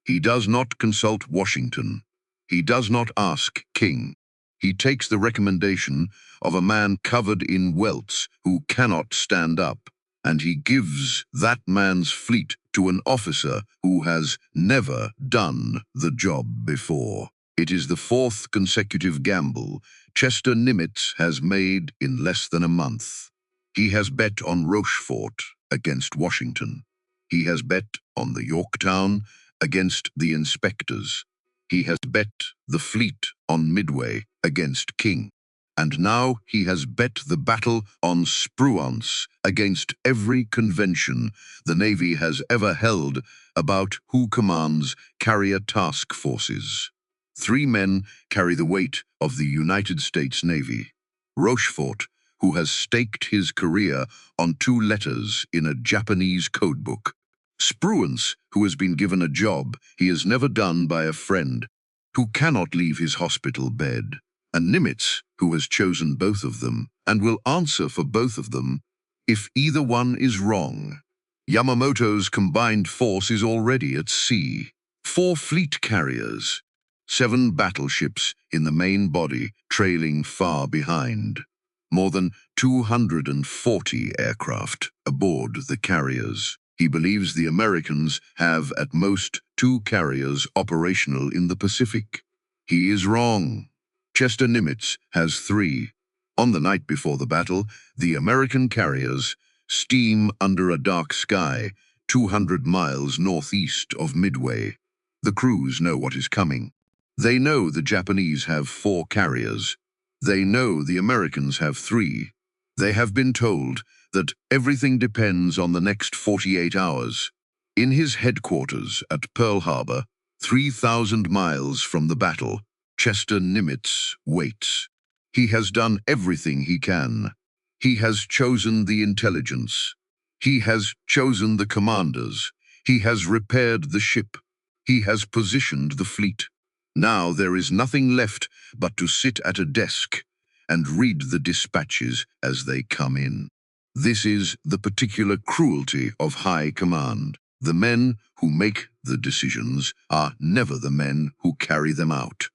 S1: He does not consult Washington. He does not ask King. He takes the recommendation of a man covered in welts who cannot stand up, and he gives that man's fleet to an officer who has never done the job before. It is the 4th consecutive gamble Chester Nimitz has made in less than a month. He has bet on Roosevelt against Washington. He has bet on the Yorktown against the inspectors. He has bet the fleet on Midway against King. And now he has bet the battle on Spruance against every convention the Navy has ever held about who commands carrier task forces. 3 men carry the weight of the United States Navy. Roosevelt, who has staked his career on 2 letters in a Japanese codebook. Spruance, who has been given a job he has never done by a friend, who cannot leave his hospital bed. And Nimitz, who has chosen both of them, and will answer for both of them if either one is wrong. Yamamoto's combined force is already at sea. 4 fleet carriers, 7 battleships in the main body trailing far behind. More than 240 aircraft aboard the carriers. He believes the Americans have at most 2 carriers operational in the Pacific. He is wrong. Chester Nimitz has 3. On the night before the battle, the American carriers steam under a dark sky 200 miles northeast of Midway. The crews know what is coming. They know the Japanese have 4 carriers. They know the Americans have 3. They have been told that everything depends on the next 48 hours. In his headquarters at Pearl Harbor, 3,000 miles from the battle, Chester Nimitz waits. He has done everything he can. He has chosen the intelligence. He has chosen the commanders. He has repaired the ship. He has positioned the fleet. Now there is nothing left but to sit at a desk and read the dispatches as they come in. This is the particular cruelty of high command. The men who make the decisions are never the men who carry them out.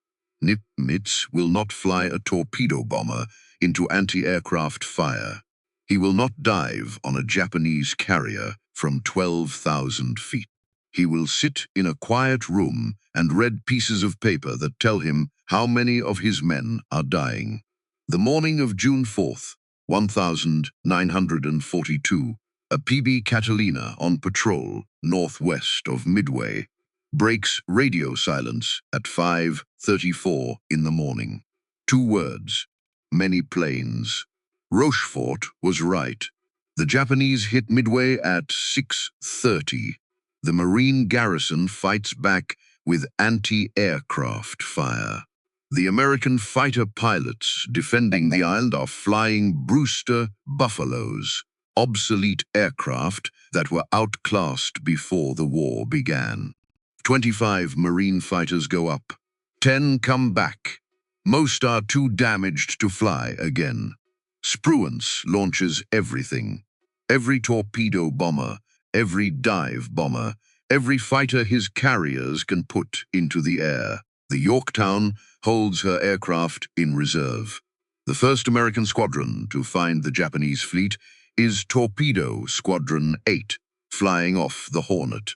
S1: Nimitz will not fly a torpedo bomber into anti-aircraft fire. He will not dive on a Japanese carrier from 12,000 feet. He will sit in a quiet room and read pieces of paper that tell him how many of his men are dying. The morning of June 4th, 1942, a PB Catalina on patrol northwest of Midway breaks radio silence at 5:34 in the morning. 2 words: many planes. Roosevelt was right. The Japanese hit Midway at 6:30. The Marine garrison fights back with anti-aircraft fire. The American fighter pilots defending the island are flying Brewster Buffaloes, obsolete aircraft that were outclassed before the war began. 25 Marine fighters go up. 10 come back. Most are too damaged to fly again. Spruance launches everything. Every torpedo bomber, every dive bomber, every fighter his carriers can put into the air. The Yorktown holds her aircraft in reserve. The first American squadron to find the Japanese fleet is Torpedo Squadron 8, flying off the Hornet.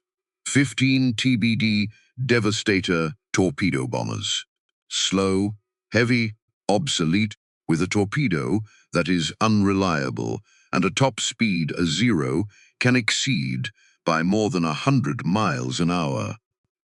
S1: 15 TBD Devastator torpedo bombers. Slow, heavy, obsolete, with a torpedo that is unreliable and a top speed a zero can exceed by more than 100 miles an hour.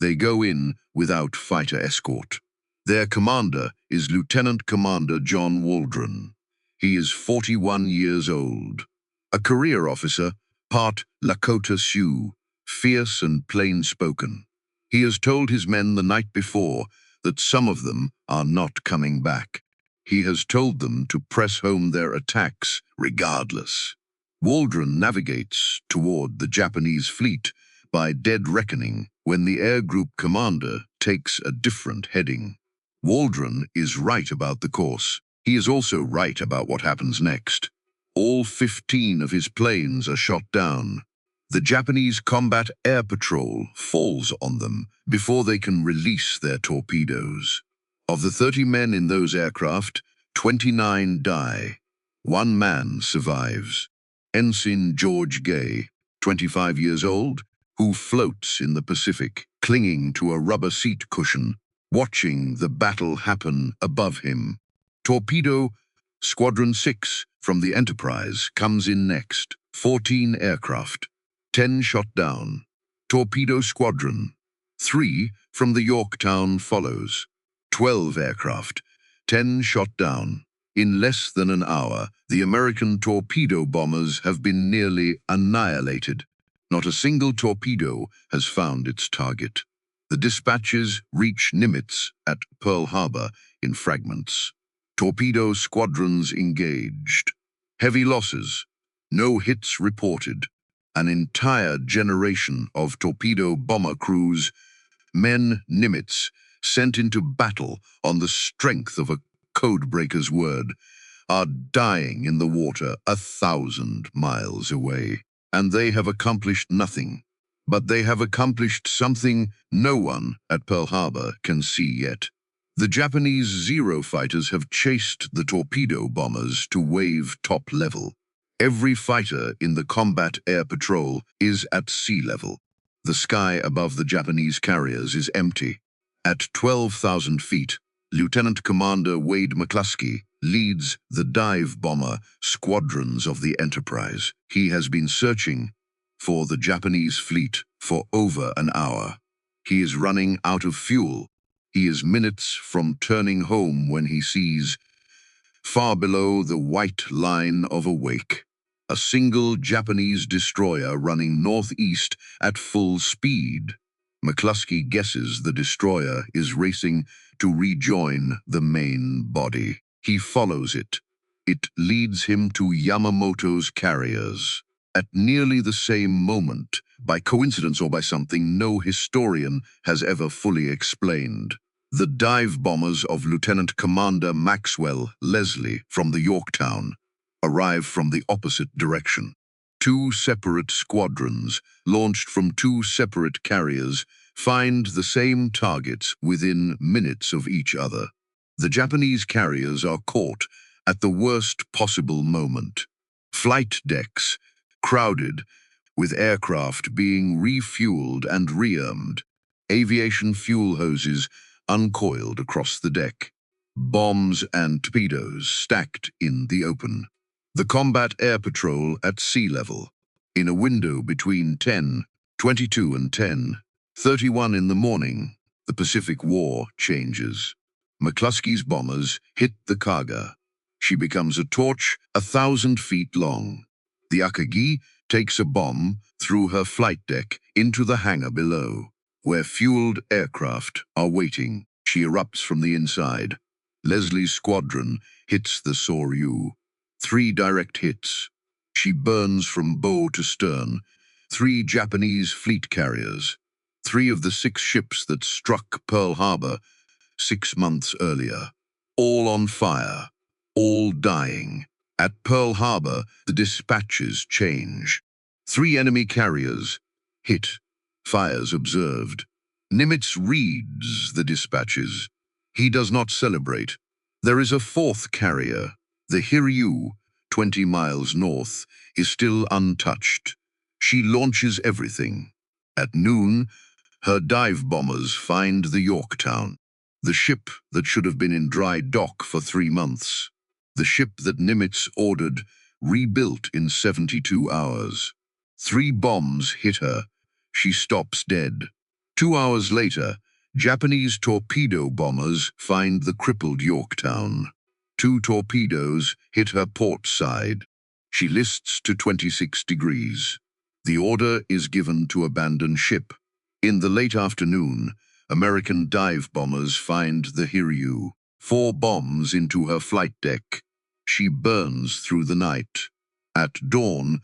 S1: They go in without fighter escort. Their commander is Lieutenant Commander John Waldron. He is 41 years old. A career officer, part Lakota Sioux, fierce and plain-spoken. He has told his men the night before that some of them are not coming back. He has told them to press home their attacks regardless. Waldron navigates toward the Japanese fleet by dead reckoning when the air group commander takes a different heading. Waldron is right about the course. He is also right about what happens next. All 15 of his planes are shot down. The Japanese Combat Air Patrol falls on them before they can release their torpedoes. Of the 30 men in those aircraft, 29 die. One man survives. Ensign George Gay, 25 years old, who floats in the Pacific, clinging to a rubber seat cushion, watching the battle happen above him. Torpedo Squadron 6 from the Enterprise comes in next. 14 aircraft, 10 shot down. Torpedo Squadron 3 from the Yorktown follows. 12 aircraft, 10 shot down. In less than an hour, the American torpedo bombers have been nearly annihilated. Not a single torpedo has found its target. The dispatches reach Nimitz at Pearl Harbor in fragments. Torpedo squadrons engaged. Heavy losses. No hits reported. An entire generation of torpedo bomber crews, men Nimitz, sent into battle on the strength of a codebreaker's word, are dying in the water 1,000 miles away. And they have accomplished nothing. But they have accomplished something no one at Pearl Harbor can see yet. The Japanese Zero fighters have chased the torpedo bombers to wave top level. Every fighter in the Combat Air Patrol is at sea level. The sky above the Japanese carriers is empty. At 12,000 feet, Lieutenant Commander Wade McCluskey leads the dive bomber squadrons of the Enterprise. He has been searching for the Japanese fleet for over an hour. He is running out of fuel. He is minutes from turning home when he sees, far below the white line of a wake, a single Japanese destroyer running northeast at full speed. McCluskey guesses the destroyer is racing to rejoin the main body. He follows it. It leads him to Yamamoto's carriers. At nearly the same moment, by coincidence or by something no historian has ever fully explained, the dive bombers of Lieutenant Commander Maxwell Leslie from the Yorktown arrive from the opposite direction. Two separate squadrons, launched from two separate carriers, find the same targets within minutes of each other. The Japanese carriers are caught at the worst possible moment. Flight decks crowded, with aircraft being refueled and rearmed. Aviation fuel hoses uncoiled across the deck. Bombs and torpedoes stacked in the open. The Combat Air Patrol at sea level. In a window between 10:22 and 10:31 in the morning, the Pacific War changes. McCluskey's bombers hit the Kaga. She becomes a torch 1,000 feet long. The Akagi takes a bomb through her flight deck into the hangar below, where fueled aircraft are waiting. She erupts from the inside. Leslie's squadron hits the Soryu. 3 direct hits. She burns from bow to stern. 3 Japanese fleet carriers. 3 of the 6 ships that struck Pearl Harbor 6 months earlier. all on fire, all dying. At Pearl Harbor, the dispatches change. 3 enemy carriers hit, fires observed. Nimitz reads the dispatches. He does not celebrate. There is a 4th carrier. The Hiryu, 20 miles north, is still untouched. She launches everything. At noon, her dive bombers find the Yorktown, the ship that should have been in dry dock for 3 months. The ship that Nimitz ordered, rebuilt in 72 hours. 3 bombs hit her. She stops dead. 2 hours later, Japanese torpedo bombers find the crippled Yorktown. 2 torpedoes hit her port side. She lists to 26 degrees. The order is given to abandon ship. In the late afternoon, American dive bombers find the Hiryu. 4 bombs into her flight deck. She burns through the night. At dawn,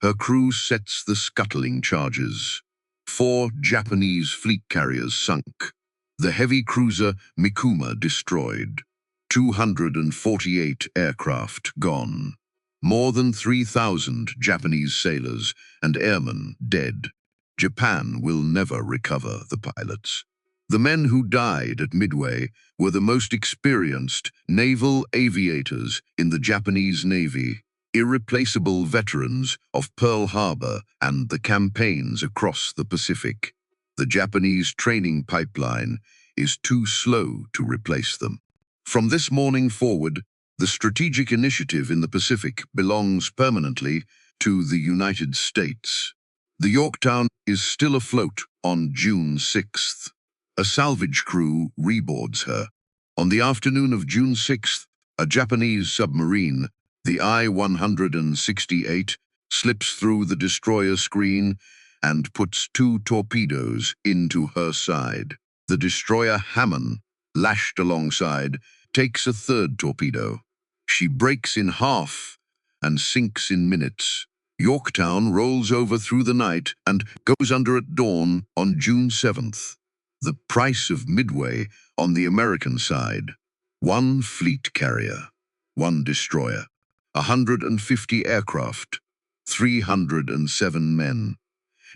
S1: her crew sets the scuttling charges. 4 Japanese fleet carriers sunk. The heavy cruiser Mikuma destroyed. 248 aircraft gone. More than 3,000 Japanese sailors and airmen dead. Japan will never recover the pilots. The men who died at Midway were the most experienced naval aviators in the Japanese Navy, irreplaceable veterans of Pearl Harbor and the campaigns across the Pacific. The Japanese training pipeline is too slow to replace them. From this morning forward, the strategic initiative in the Pacific belongs permanently to the United States. The Yorktown is still afloat on June 6th. A salvage crew reboards her. On the afternoon of June 6th, a Japanese submarine, the I-168, slips through the destroyer screen and puts 2 torpedoes into her side. The destroyer Hammond, lashed alongside, takes a 3rd torpedo. She breaks in half and sinks in minutes. Yorktown rolls over through the night and goes under at dawn on June 7th. The price of Midway on the American side: 1 fleet carrier, 1 destroyer, 150 aircraft, 307 men.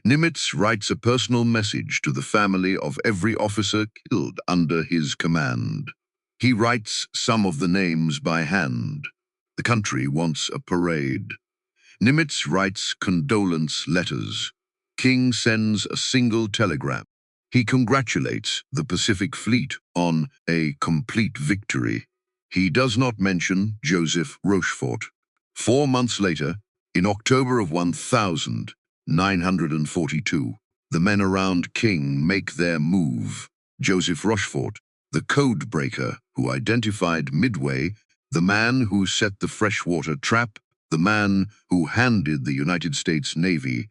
S1: Nimitz writes a personal message to the family of every officer killed under his command. He writes some of the names by hand. The country wants a parade. Nimitz writes condolence letters. King sends a single telegram. He congratulates the Pacific Fleet on a complete victory. He does not mention Joseph Rochefort. 4 months later, in October of 1942, the men around King make their move. Joseph Rochefort, the code breaker who identified Midway, the man who set the freshwater trap, the man who handed the United States Navy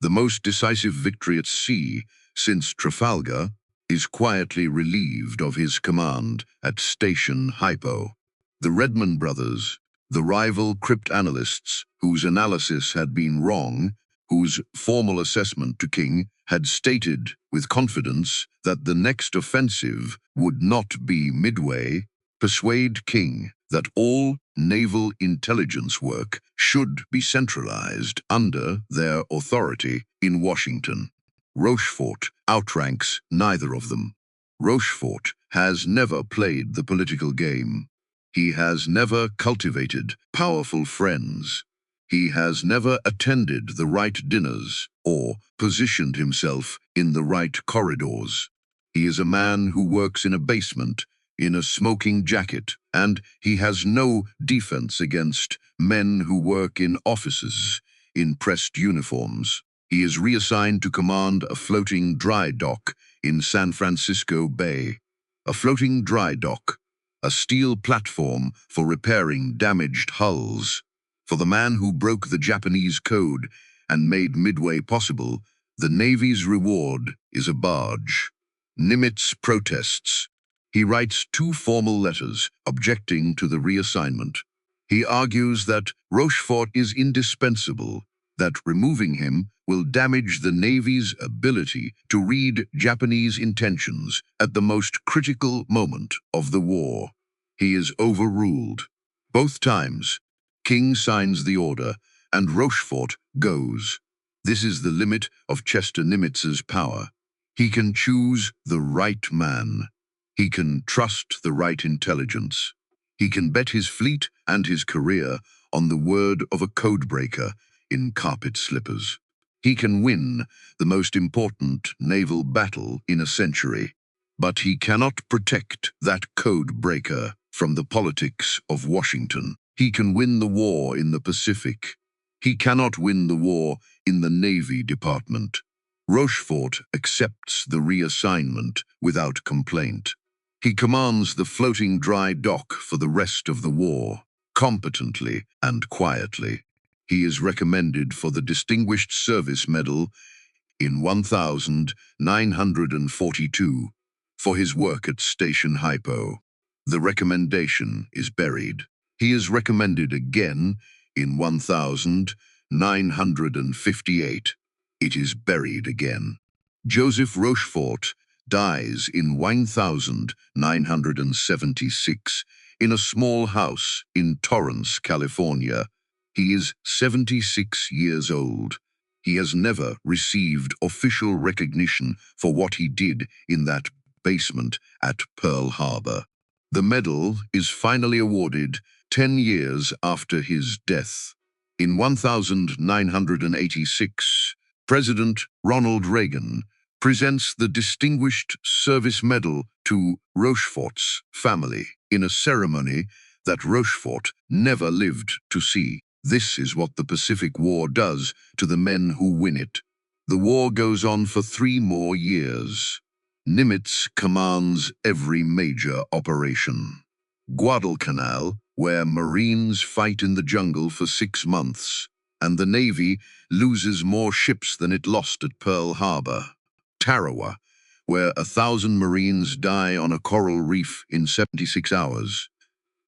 S1: the most decisive victory at sea since Trafalgar, is quietly relieved of his command at Station Hypo. The Redmond brothers, the rival cryptanalysts whose analysis had been wrong, whose formal assessment to King had stated with confidence that the next offensive would not be Midway, persuade King that all naval intelligence work should be centralized under their authority in Washington. Rochefort outranks neither of them. Rochefort has never played the political game. He has never cultivated powerful friends. He has never attended the right dinners or positioned himself in the right corridors. He is a man who works in a basement, in a smoking jacket, and he has no defense against men who work in offices, in pressed uniforms. He is reassigned to command a floating dry dock in San Francisco Bay. A floating dry dock, a steel platform for repairing damaged hulls. For the man who broke the Japanese code and made Midway possible, the Navy's reward is a barge. Nimitz protests. He writes 2 formal letters objecting to the reassignment. He argues that Rochefort is indispensable, that removing him will damage the Navy's ability to read Japanese intentions at the most critical moment of the war. He is overruled. Both times, King signs the order, and Rochefort goes. This is the limit of Chester Nimitz's power. He can choose the right man. He can trust the right intelligence. He can bet his fleet and his career on the word of a codebreaker in carpet slippers. He can win the most important naval battle in a century, but he cannot protect that code breaker from the politics of Washington. He can win the war in the Pacific. He cannot win the war in the Navy Department. Rochefort accepts the reassignment without complaint. He commands the floating dry dock for the rest of the war, competently and quietly. He is recommended for the Distinguished Service Medal in 1942 for his work at Station Hypo. The recommendation is buried. He is recommended again in 1958. It is buried again. Joseph Rochefort dies in 1976 in a small house in Torrance, California. He is 76 years old. He has never received official recognition for what he did in that basement at Pearl Harbor. The medal is finally awarded 10 years after his death. In 1986, President Ronald Reagan presents the Distinguished Service Medal to Rochefort's family in a ceremony that Rochefort never lived to see. This is what the Pacific War does to the men who win it. The war goes on for 3 more years. Nimitz commands every major operation. Guadalcanal, where Marines fight in the jungle for 6 months, and the Navy loses more ships than it lost at Pearl Harbor. Tarawa, where 1,000 Marines die on a coral reef in 76 hours.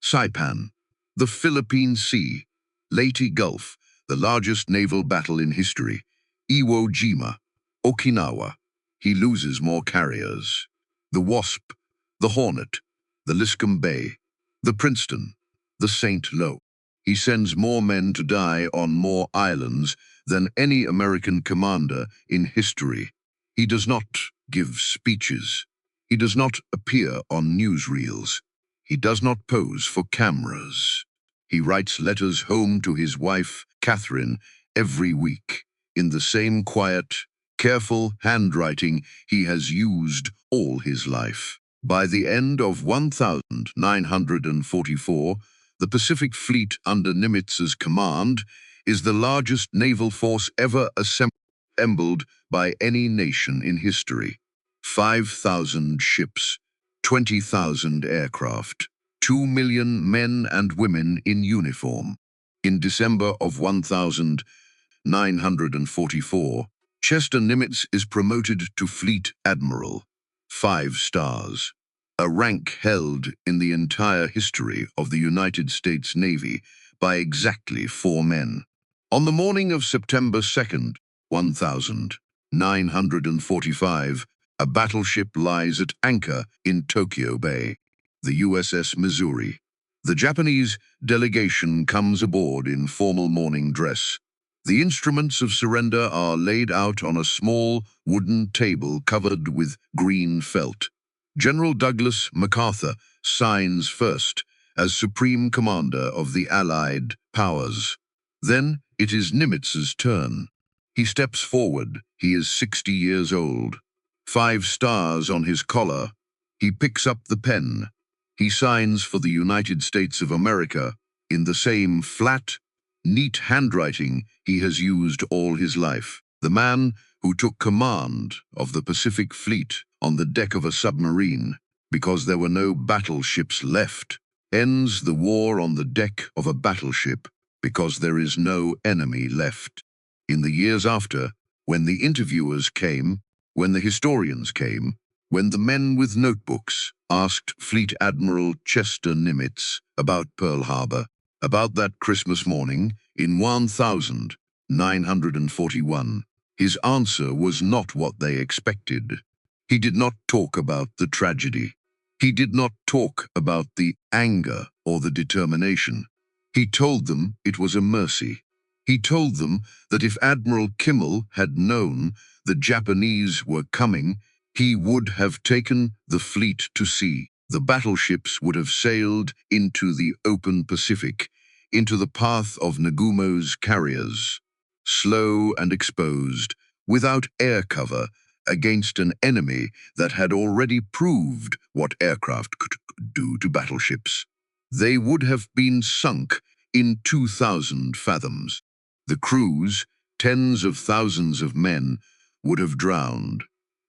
S1: Saipan, the Philippine Sea. Leyte Gulf, the largest naval battle in history. Iwo Jima, Okinawa. He loses more carriers. The Wasp, the Hornet, the Liscum Bay, the Princeton, the St. Lo. He sends more men to die on more islands than any American commander in history. He does not give speeches. He does not appear on newsreels. He does not pose for cameras. He writes letters home to his wife, Catherine, every week, in the same quiet, careful handwriting he has used all his life. By the end of 1944, the Pacific Fleet under Nimitz's command is the largest naval force ever assembled by any nation in history. 5,000 ships, 20,000 aircraft, 2 million men and women in uniform. In December of 1944, Chester Nimitz is promoted to Fleet Admiral, 5 stars, a rank held in the entire history of the United States Navy by exactly 4 men. On the morning of September 2nd, 1945, a battleship lies at anchor in Tokyo Bay, the USS Missouri. The Japanese delegation comes aboard in formal morning dress. The instruments of surrender are laid out on a small wooden table covered with green felt. General Douglas MacArthur signs first as Supreme Commander of the Allied powers. Then it is Nimitz's turn. He steps forward. He is 60 years old. 5 stars on his collar. He picks up the pen. He signs for the United States of America in the same flat, neat handwriting he has used all his life. The man who took command of the Pacific Fleet on the deck of a submarine because there were no battleships left, ends the war on the deck of a battleship because there is no enemy left. In the years after, when the interviewers came, when the historians came, when the men with notebooks asked Fleet Admiral Chester Nimitz about Pearl Harbor, about that Christmas morning in 1941, his answer was not what they expected. He did not talk about the tragedy. He did not talk about the anger or the determination. He told them it was a mercy. He told them that if Admiral Kimmel had known the Japanese were coming, he would have taken the fleet to sea. The battleships would have sailed into the open Pacific, into the path of Nagumo's carriers, slow and exposed, without air cover, against an enemy that had already proved what aircraft could do to battleships. They would have been sunk in 2,000 fathoms. The crews, tens of thousands of men, would have drowned.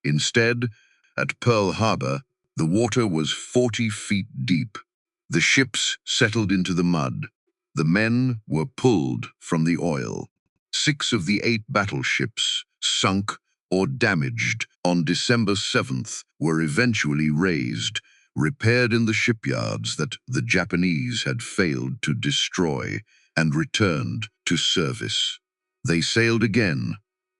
S1: Instead, at Pearl Harbor, the water was 40 feet deep. The ships settled into the mud. The men were pulled from the oil. 6 of the 8 battleships, sunk or damaged on December 7th, were eventually raised, repaired in the shipyards that the Japanese had failed to destroy, and returned to service. They sailed again.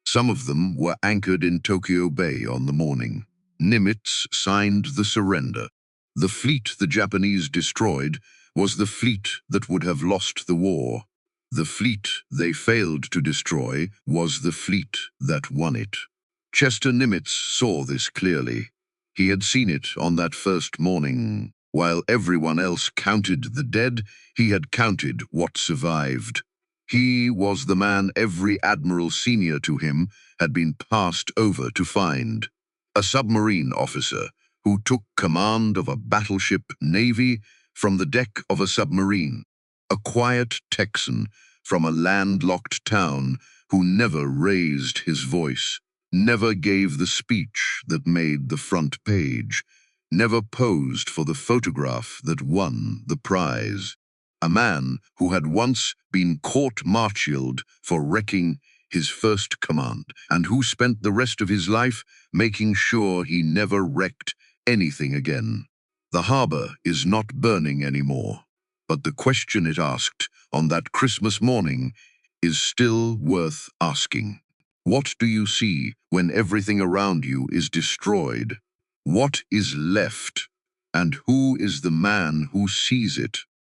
S1: Some of them were anchored in Tokyo Bay on the morning. Nimitz signed the surrender. The fleet the Japanese destroyed was the fleet that would have lost the war. The fleet they failed to destroy was the fleet that won it. Chester Nimitz saw this clearly. He had seen it on that first morning. While everyone else counted the dead, he had counted what survived. He was the man every admiral senior to him had been passed over to find. A submarine officer who took command of a battleship navy from the deck of a submarine. A quiet Texan from a landlocked town who never raised his voice, never gave the speech that made the front page, never posed for the photograph that won the prize. A man who had once been court-martialed for wrecking his first command, and who spent the rest of his life making sure he never wrecked anything again. The harbor is not burning anymore, but the question it asked on that Christmas morning is still worth asking. What do you see when everything around you is destroyed? What is left? And who is the man who sees it?